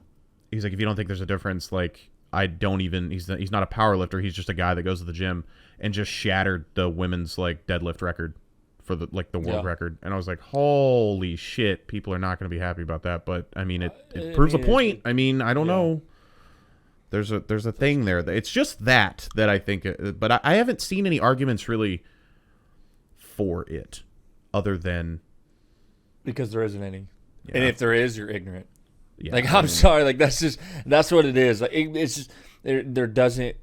you don't think there's a difference, like he's not a power lifter, he's just a guy that goes to the gym, and just shattered the women's like deadlift record for the world record. And I was like, holy shit, people are not going to be happy about that. But I mean it proves a point. I mean, I don't know. There's a thing there. It's just that I think, but I haven't seen any arguments really for it, other than because there isn't any, and if there is, you're ignorant. Yeah, like I'm sorry, like that's what it is. Like it's just there doesn't,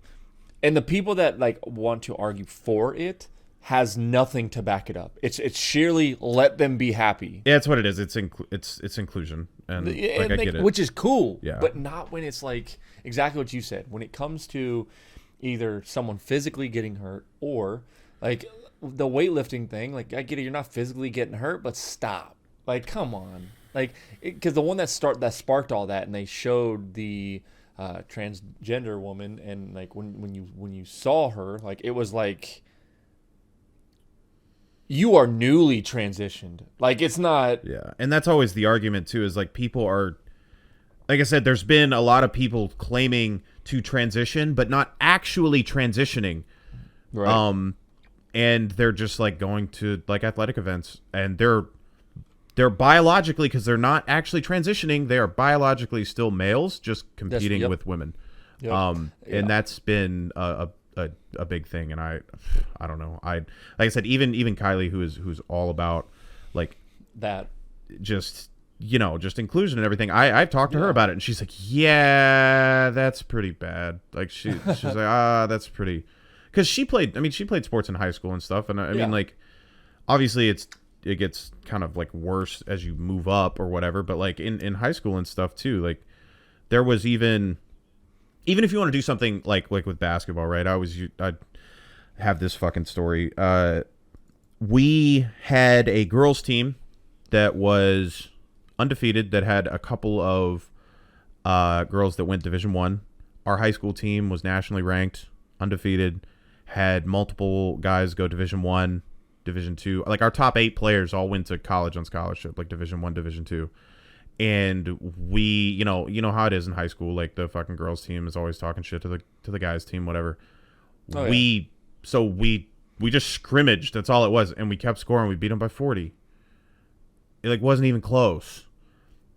and the people that like want to argue for it has nothing to back it up. It's sheerly let them be happy. Yeah, that's what it is. It's inclusion, and I get it, which is cool. Yeah, but not when it's like exactly what you said. When it comes to either someone physically getting hurt or like the weightlifting thing. Like I get it, you're not physically getting hurt, but stop. Like come on. Like because the one that sparked all that, and they showed the transgender woman, and like when you saw her, like it was like you are newly transitioned. Like it's not. Yeah, and that's always the argument too. Is like people are, like I said, there's been a lot of people claiming to transition, but not actually transitioning. Right. And they're just like going to like athletic events, and they're biologically, because they're not actually transitioning, they are biologically still males, just competing with women. Yep. And that's been a big thing. And I don't know. Like I said, even Kylie, who's all about like that, just just inclusion and everything. I've talked to her about it, and she's like, yeah, that's pretty bad. Like she's like, that's pretty, because she played sports in high school and stuff. And I mean, like, obviously it gets kind of like worse as you move up or whatever, but like in high school and stuff too, like there was even if you want to do something like with basketball, right? I'd have this fucking story. We had a girls team that was undefeated, that had a couple of girls that went Division I. Our high school team was nationally ranked, undefeated, had multiple guys go Division I, Division II. Like our top 8 players all went to college on scholarship, like Division I, Division II. And we, you know how it is in high school. Like the fucking girls team is always talking shit to the guys team, whatever. We just scrimmaged. That's all it was, and we kept scoring. We beat them by 40. It like wasn't even close.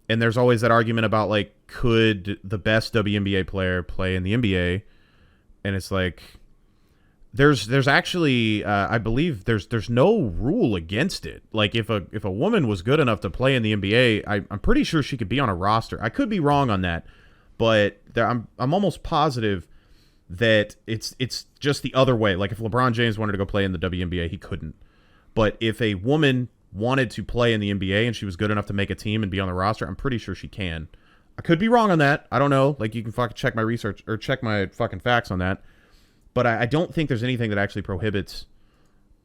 And there's always that argument about like, could the best WNBA player play in the NBA? And it's like, there's actually I believe there's no rule against it. Like if a woman was good enough to play in the NBA, I'm pretty sure she could be on a roster. I could be wrong on that, but I'm almost positive that it's just the other way. Like if LeBron James wanted to go play in the WNBA, he couldn't. But if a woman wanted to play in the NBA and she was good enough to make a team and be on the roster, I'm pretty sure she can. I could be wrong on that. I don't know. Like you can fucking check my research or check my fucking facts on that. But I don't think there's anything that actually prohibits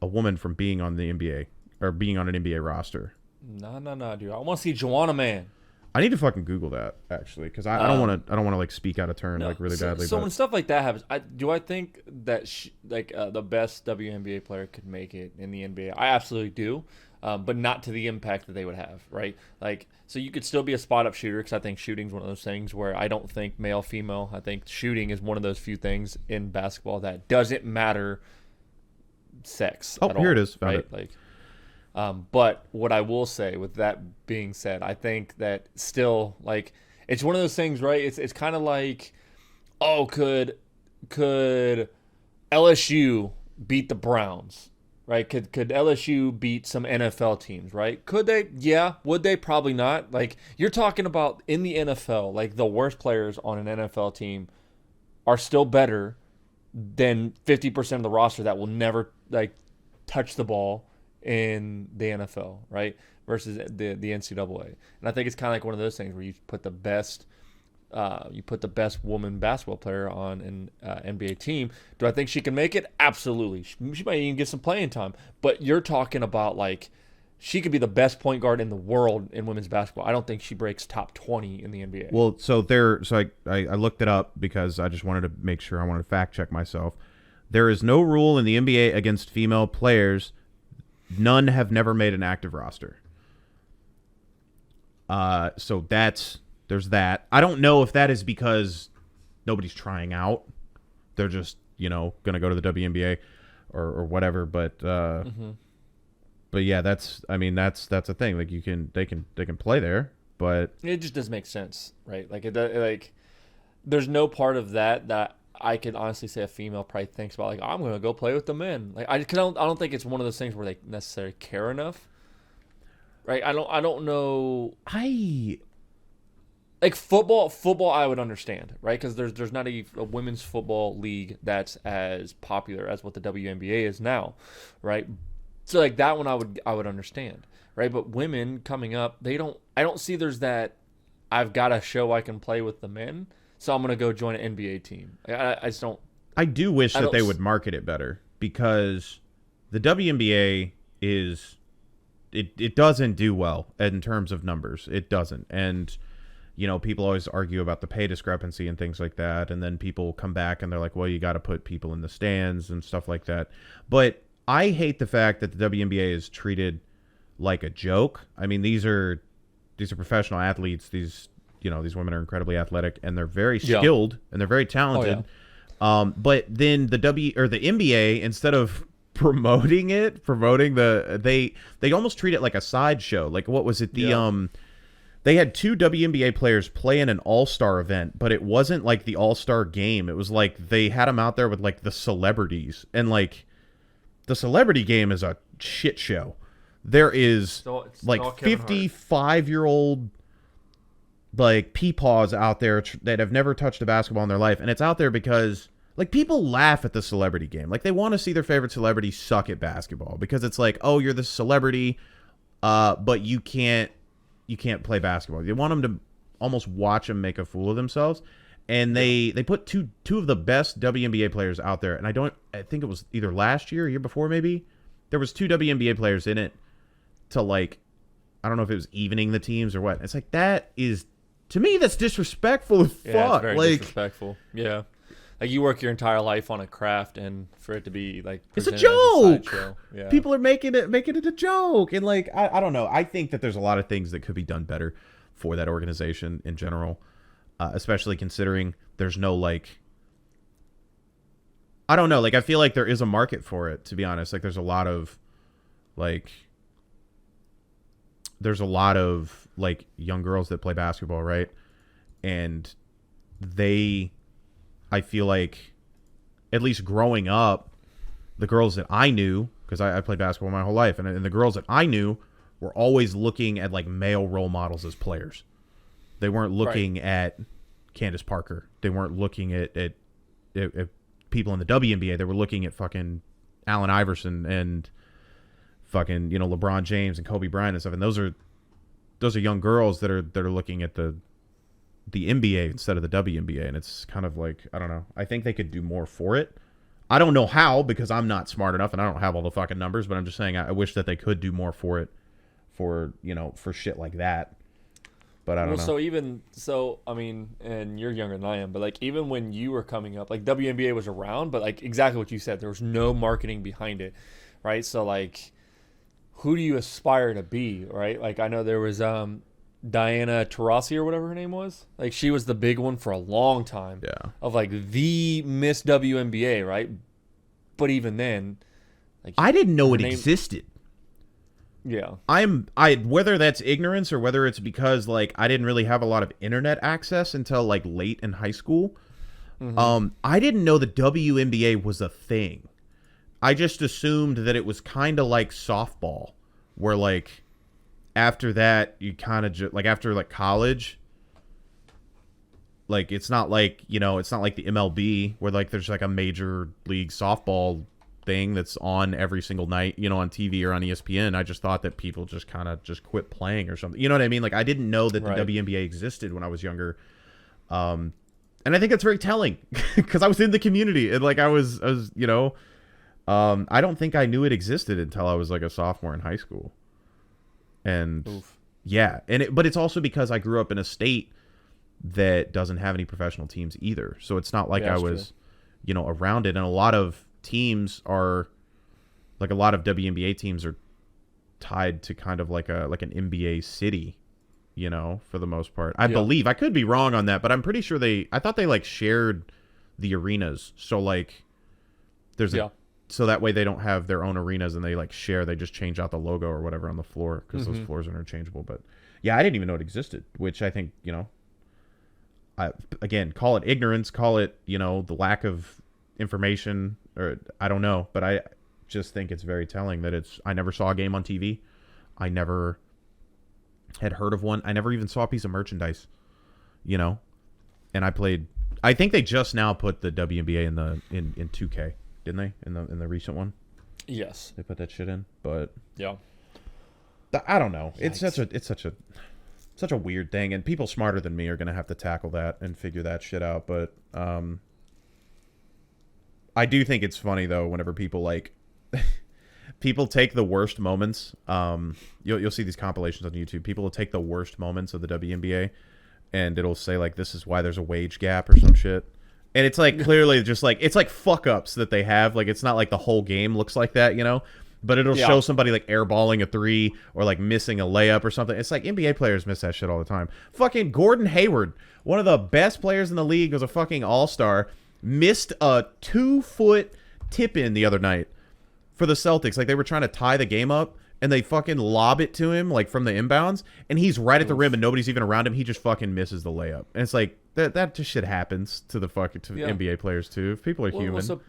a woman from being on the NBA or being on an NBA roster. No, dude. I want to see Joanna Man. I need to fucking Google that actually, because I don't want to like speak out of turn like really badly. So when stuff like that happens, I think that the best WNBA player could make it in the NBA? I absolutely do. But not to the impact that they would have, right? Like, so you could still be a spot-up shooter, because I think shooting is one of those things where I don't think male, female. I think shooting is one of those few things in basketball that doesn't matter sex at all. Here it is. Found right? it. Like, but what I will say, with that being said, I think that still, like, it's one of those things, right? It's kind of like, oh, could LSU beat the Browns? Right? Could LSU beat some NFL teams, right? Could they? Yeah. Would they? Probably not. Like, you're talking about in the NFL, like the worst players on an NFL team are still better than 50% of the roster that will never like touch the ball in the NFL, right? Versus the NCAA. And I think it's kind of like one of those things where you put the best woman basketball player on an NBA team. Do I think she can make it? Absolutely. She might even get some playing time. But you're talking about, like, she could be the best point guard in the world in women's basketball. I don't think she breaks top 20 in the NBA. Well, I looked it up because I just wanted to make sure. I wanted to fact check myself. There is no rule in the NBA against female players. None have never made an active roster. So there's that. I don't know if that is because nobody's trying out. They're just, going to go to the WNBA or whatever. But but yeah, that's a thing. Like they can play there, but it just doesn't make sense, right? Like there's no part of that I could honestly say a female probably thinks about, like, I'm going to go play with the men. Like I don't think it's one of those things where they necessarily care enough. Right? I don't know. Like football, I would understand, right? Because there's not a women's football league that's as popular as what the WNBA is now, right? So like that one, I would understand, right? But women coming up, I don't see there's that. I've got to show I can play with the men, so I'm gonna go join an NBA team. I just don't. I do wish that they would market it better, because the WNBA is it doesn't do well in terms of numbers. It doesn't. And people always argue about the pay discrepancy and things like that, and then people come back and they're like, well, you got to put people in the stands and stuff like that. But I hate the fact that the WNBA is treated like a joke. I mean, these are professional athletes. These women are incredibly athletic, and they're very skilled and they're very talented. But then the NBA, instead of promoting they almost treat it like a sideshow. Like, what was it? They had 2 WNBA players play in an all-star event, but it wasn't like the all-star game. It was like they had them out there with like the celebrities, and like the celebrity game is a shit show. There is like 55-year-old like peepaws out there that have never touched a basketball in their life, and it's out there because like people laugh at the celebrity game. Like, they want to see their favorite celebrity suck at basketball, because it's like, oh, you're the celebrity, but you can't play basketball. They want them to almost watch them make a fool of themselves. And they put two of the best WNBA players out there. And I think it was either last year or year before, maybe. There was 2 WNBA players in it to, like, I don't know if it was evening the teams or what. It's like, that is, to me, that's disrespectful as fuck. Yeah, it's very disrespectful. Yeah. Like, you work your entire life on a craft, and for it to be like, it's a joke. Yeah. People are making it a joke, and like, I don't know. I think that there's a lot of things that could be done better for that organization in general, especially considering there's no, like, I don't know. Like, I feel like there is a market for it, to be honest. Like, there's a lot of young girls that play basketball, right? And I feel like, at least growing up, the girls that I knew, because I played basketball my whole life, and the girls that I knew were always looking at like male role models as players. They weren't looking at Candace Parker. They weren't looking at people in the WNBA. They were looking at fucking Allen Iverson and fucking LeBron James and Kobe Bryant and stuff. And those are young girls that are looking at the NBA instead of the WNBA, and it's kind of like, I don't know. I think they could do more for it. I don't know how, because I'm not smart enough and I don't have all the fucking numbers, but I'm just saying I wish that they could do more for it, for shit like that. But I don't know. So I mean, and you're younger than I am, but like, even when you were coming up, like, WNBA was around, but like exactly what you said, there was no marketing behind it, right? So like, who do you aspire to be, right? Like, I know there was Diana Taurasi or whatever her name was. Like, she was the big one for a long time. Yeah. Of like the Miss WNBA, right? But even then, like, I didn't know it existed. Yeah. Whether that's ignorance or whether it's because like I didn't really have a lot of internet access until like late in high school. Mm-hmm. I didn't know the WNBA was a thing. I just assumed that it was kind of like softball, where like after that, you kind of like after like college, like it's not like the MLB where like there's like a major league softball thing that's on every single night, on TV or on ESPN. I just thought that people just kind of just quit playing or something. You know what I mean? Like, I didn't know that the WNBA existed when I was younger. And I think that's very telling because I was in the community and like I was I don't think I knew it existed until I was like a sophomore in high school. And yeah, but it's also because I grew up in a state that doesn't have any professional teams either. So it's not like I was, around it. And a lot of teams are, like a lot of WNBA teams are tied to kind of like an NBA city, for the most part. I believe. I could be wrong on that, but I'm pretty sure I thought they like shared the arenas. So like there's so that way they don't have their own arenas and they like share, they just change out the logo or whatever on the floor because those floors are interchangeable. But yeah, I didn't even know it existed, which I think, again, call it ignorance, call it, the lack of information, or I don't know, but I just think it's very telling that I never saw a game on TV. I never had heard of one. I never even saw a piece of merchandise, and I think they just now put the WNBA in 2K. Didn't they in the recent one? Yes, they put that shit in. But yeah, I don't know. Yikes. It's such a weird thing, and people smarter than me are gonna have to tackle that and figure that shit out. But I do think it's funny though whenever people like people take the worst moments. You'll see these compilations on YouTube. People will take the worst moments of the WNBA, and it'll say like, "This is why there's a wage gap" or some shit. And it's like clearly just like it's like fuck ups that they have. Like it's not like the whole game looks like that, you know. But it'll show somebody like airballing a three or like missing a layup or something. It's like NBA players miss that shit all the time. Fucking Gordon Hayward, one of the best players in the league, was a fucking all-star, missed a 2-foot tip-in the other night for the Celtics. Like they were trying to tie the game up and they fucking lob it to him like from the inbounds and he's right at the rim and nobody's even around him. He just fucking misses the layup. And it's like that just shit happens to the fucking NBA players too. If people are human. So,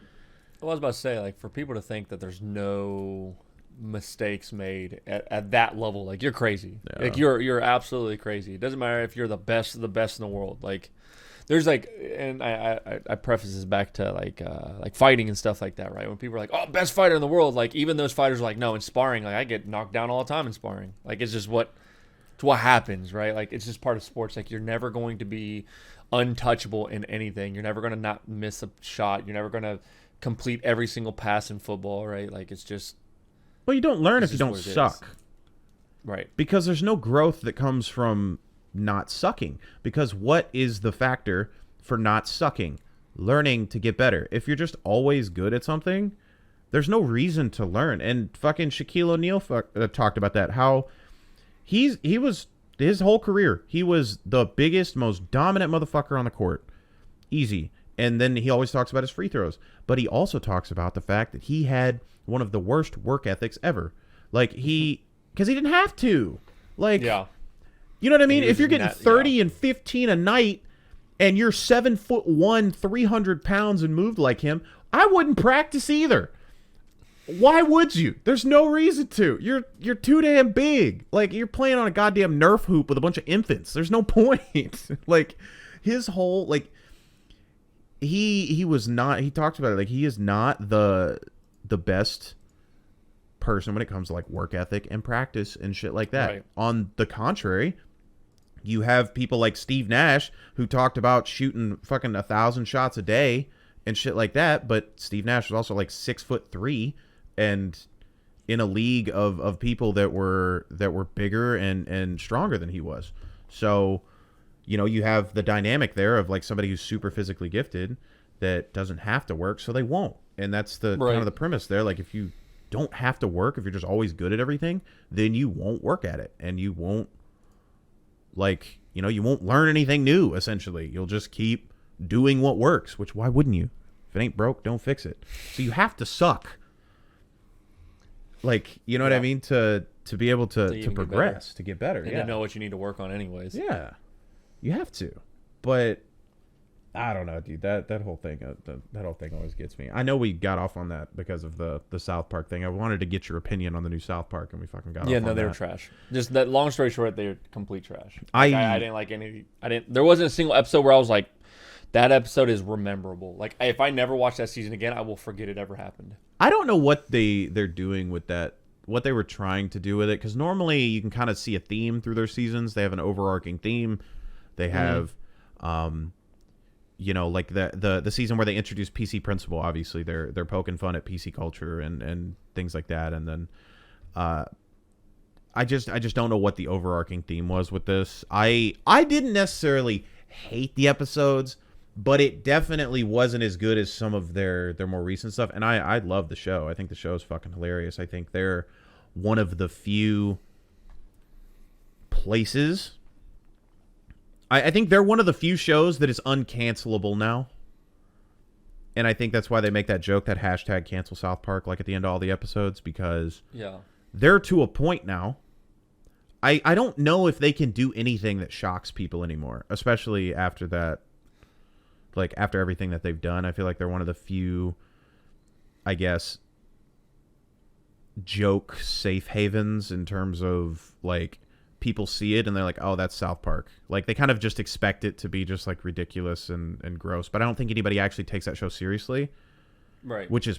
I was about to say, like, for people to think that there's no mistakes made at that level, like, you're crazy. Yeah. Like, you're absolutely crazy. It doesn't matter if you're the best of the best in the world. Like, there's like, and I preface this back to like fighting and stuff like that, right? When people are like, "Oh, best fighter in the world," like even those fighters are like, "No, in sparring, like I get knocked down all the time in sparring. Like it's just what happens, right? Like it's just part of sports. Like you're never going to be untouchable in anything. You're never going to not miss a shot. You're never going to complete every single pass in football, right? Like it's just. Well, you don't learn if you don't suck, right? Because there's no growth that comes from not sucking. Because what is the factor for not sucking? Learning to get better. If you're just always good at something, there's no reason to learn. And fucking Shaquille O'Neal talked about that. How he was his whole career, he was the biggest, most dominant motherfucker on the court. Easy. And then he always talks about his free throws. But he also talks about the fact that he had one of the worst work ethics ever. Like because he didn't have to. Like, yeah. You know what I mean? If you're getting 30 and 15 a night and you're 7'1", 300 pounds and moved like him, I wouldn't practice either. Why would you? There's no reason to. You're too damn big. Like you're playing on a goddamn Nerf hoop with a bunch of infants. There's no point. Like his whole like he was not. He talked about it like he is not the best person when it comes to like work ethic and practice and shit like that. Right. On the contrary, you have people like Steve Nash who talked about shooting fucking 1,000 shots a day and shit like that. But Steve Nash was also like 6'3" and in a league of people that were bigger and stronger than he was. So, you know, you have the dynamic there of like somebody who's super physically gifted that doesn't have to work, so they won't. And that's the kind of the premise there. Like if you don't have to work, if you're just always good at everything, then you won't work at it and you won't like, you know, you won't learn anything new essentially. You'll just keep doing what works, which why wouldn't you? If it ain't broke, don't fix it. So you have to suck. Like, you know what I mean? To be able to progress, to get better. And to know what you need to work on anyways. Yeah. You have to. But I don't know, dude. That whole thing that whole thing always gets me. I know we got off on that because of the South Park thing. I wanted to get your opinion on the new South Park, and we fucking got off on that. Yeah, no, they were trash. Just that. Long story short, they were complete trash. I didn't like any. There wasn't a single episode where I was like, that episode is rememberable. Like if I never watch that season again, I will forget it ever happened. I don't know what they're doing with that. What they were trying to do with it, because normally you can kind of see a theme through their seasons. They have an overarching theme. They have. You know, like the season where they introduced PC Principle, obviously they're poking fun at PC culture and things like that. And then I just don't know what the overarching theme was with this. I didn't necessarily hate the episodes, but it definitely wasn't as good as some of their more recent stuff. And I love the show. I think the show is fucking hilarious. I think they're one of the few places. I think they're one of the few shows that is uncancelable now. And I think that's why they make that joke, that hashtag cancel South Park, like at the end of all the episodes, because they're to a point now. I don't know if they can do anything that shocks people anymore, especially after that, like after everything that they've done. I feel like they're one of the few, I guess, joke safe havens in terms of like, people see it and they're like, oh, that's South Park. Like they kind of just expect it to be just like ridiculous and gross. But I don't think anybody actually takes that show seriously. Right. Which is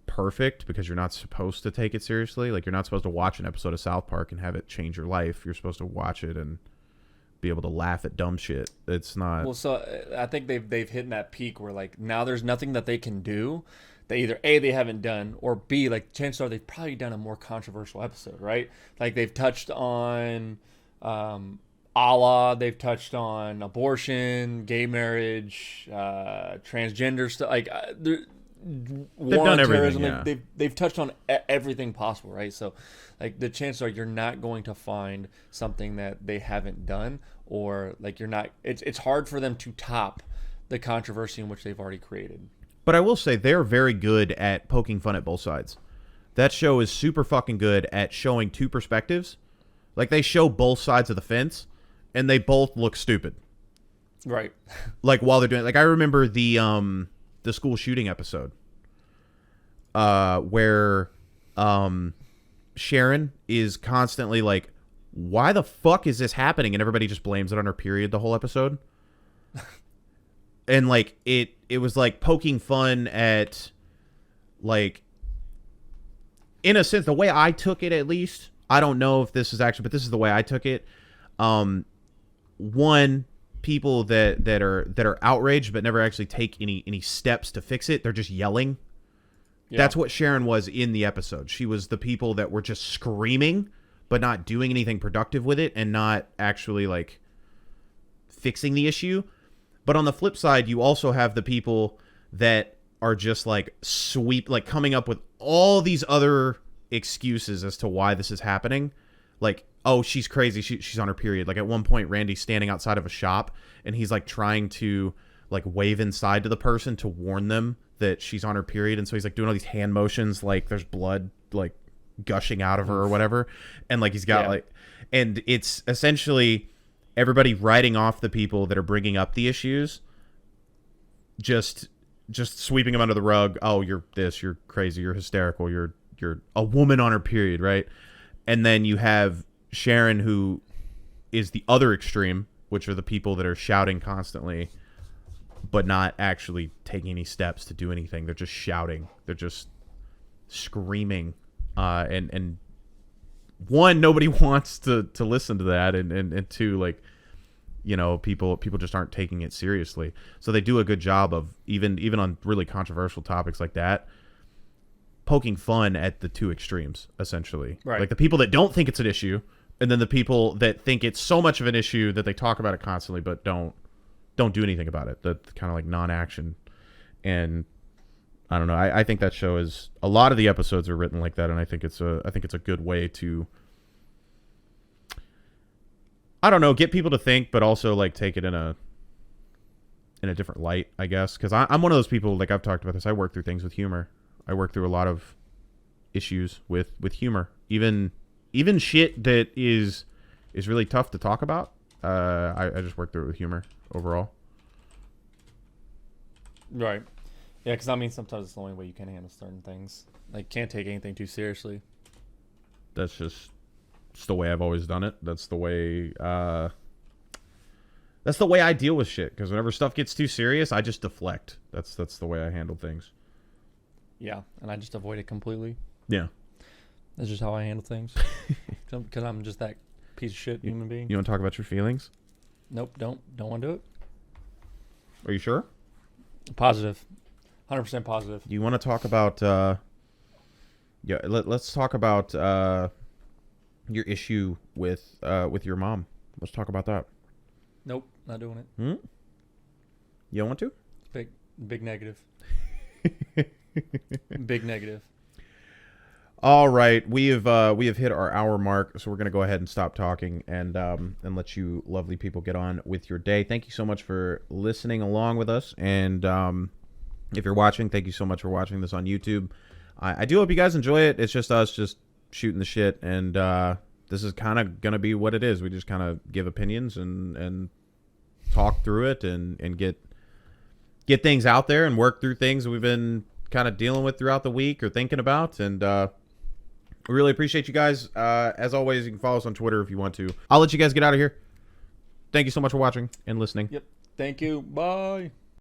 perfect because you're not supposed to take it seriously. Like you're not supposed to watch an episode of South Park and have it change your life. You're supposed to watch it and be able to laugh at dumb shit. It's not. Well, so I think they've hit that peak where like now there's nothing that they can do that either A, they haven't done, or B, like chances are they've probably done a more controversial episode, right? Like they've touched on Allah, they've touched on abortion, gay marriage, transgender stuff, like war on terrorism. Yeah. They've touched on everything possible, right? So like the chances are you're not going to find something that they haven't done, or like you're not, it's hard for them to top the controversy in which they've already created. But I will say they're very good at poking fun at both sides. That show is super fucking good at showing two perspectives. Like they show both sides of the fence, and they both look stupid. Right. Like while they're doing, like I remember the school shooting episode, where Sharon is constantly like, "Why the fuck is this happening?" And everybody just blames it on her period the whole episode. And like it was like poking fun at, like, in a sense, the way I took it, at least. I don't know if this is actually, but this is the way I took it. One, people that are outraged but never actually take any steps to fix it. They're just yelling. Yeah. That's what Sharon was in the episode. She was the people that were just screaming but not doing anything productive with it and not actually like fixing the issue. But on the flip side, you also have the people that are just like coming up with all these other excuses as to why this is happening. Like, oh, she's crazy. She's on her period. Like at one point, Randy's standing outside of a shop and he's like trying to like wave inside to the person to warn them that she's on her period. And so he's like doing all these hand motions, like there's blood like gushing out of her or whatever. And like he's got and it's essentially everybody writing off the people that are bringing up the issues, just sweeping them under the rug. Oh, you're this, you're crazy, you're hysterical, you're a woman on her period, right? And then you have Sharon, who is the other extreme, which are the people that are shouting constantly, but not actually taking any steps to do anything. They're just shouting. They're just screaming. And one, nobody wants to listen to that, and two, like, you know, people just aren't taking it seriously. So they do a good job of even on really controversial topics like that, poking fun at the two extremes, essentially. Right. Like the people that don't think it's an issue, and then the people that think it's so much of an issue that they talk about it constantly but don't do anything about it. That kind of like non-action. And I don't know. I think that show is, a lot of the episodes are written like that, and I think it's a good way to, I don't know, get people to think, but also like take it in a different light, I guess. Because I'm one of those people, like I've talked about this. I work through things with humor. I work through a lot of issues with humor. Even shit that is really tough to talk about. I just work through it with humor overall. Right. Yeah, because I mean, sometimes it's the only way you can handle certain things. Like, can't take anything too seriously. That's just the way I've always done it. That's the way I deal with shit. Because whenever stuff gets too serious, I just deflect. That's the way I handle things. Yeah, and I just avoid it completely. Yeah. That's just how I handle things. Because I'm just that piece of shit human being. You want to talk about your feelings? Nope, don't want to do it. Are you sure? Positive. 100% positive. Do you want to talk about let's talk about your issue with your mom. Let's talk about that. Nope, not doing it. You don't want to? It's big negative. Big negative. All right, we have hit our hour mark, so we're gonna go ahead and stop talking and let you lovely people get on with your day. Thank you so much for listening along with us, and if you're watching, thank you so much for watching this on YouTube. I do hope you guys enjoy it. It's just us just shooting the shit, and this is kind of gonna be what it is. We just kind of give opinions and talk through it and get things out there and work through things that we've been kind of dealing with throughout the week or thinking about. And we really appreciate you guys. As always, you can follow us on Twitter if you want to. I'll let you guys get out of here. Thank you so much for watching and listening. Yep. Thank you. Bye.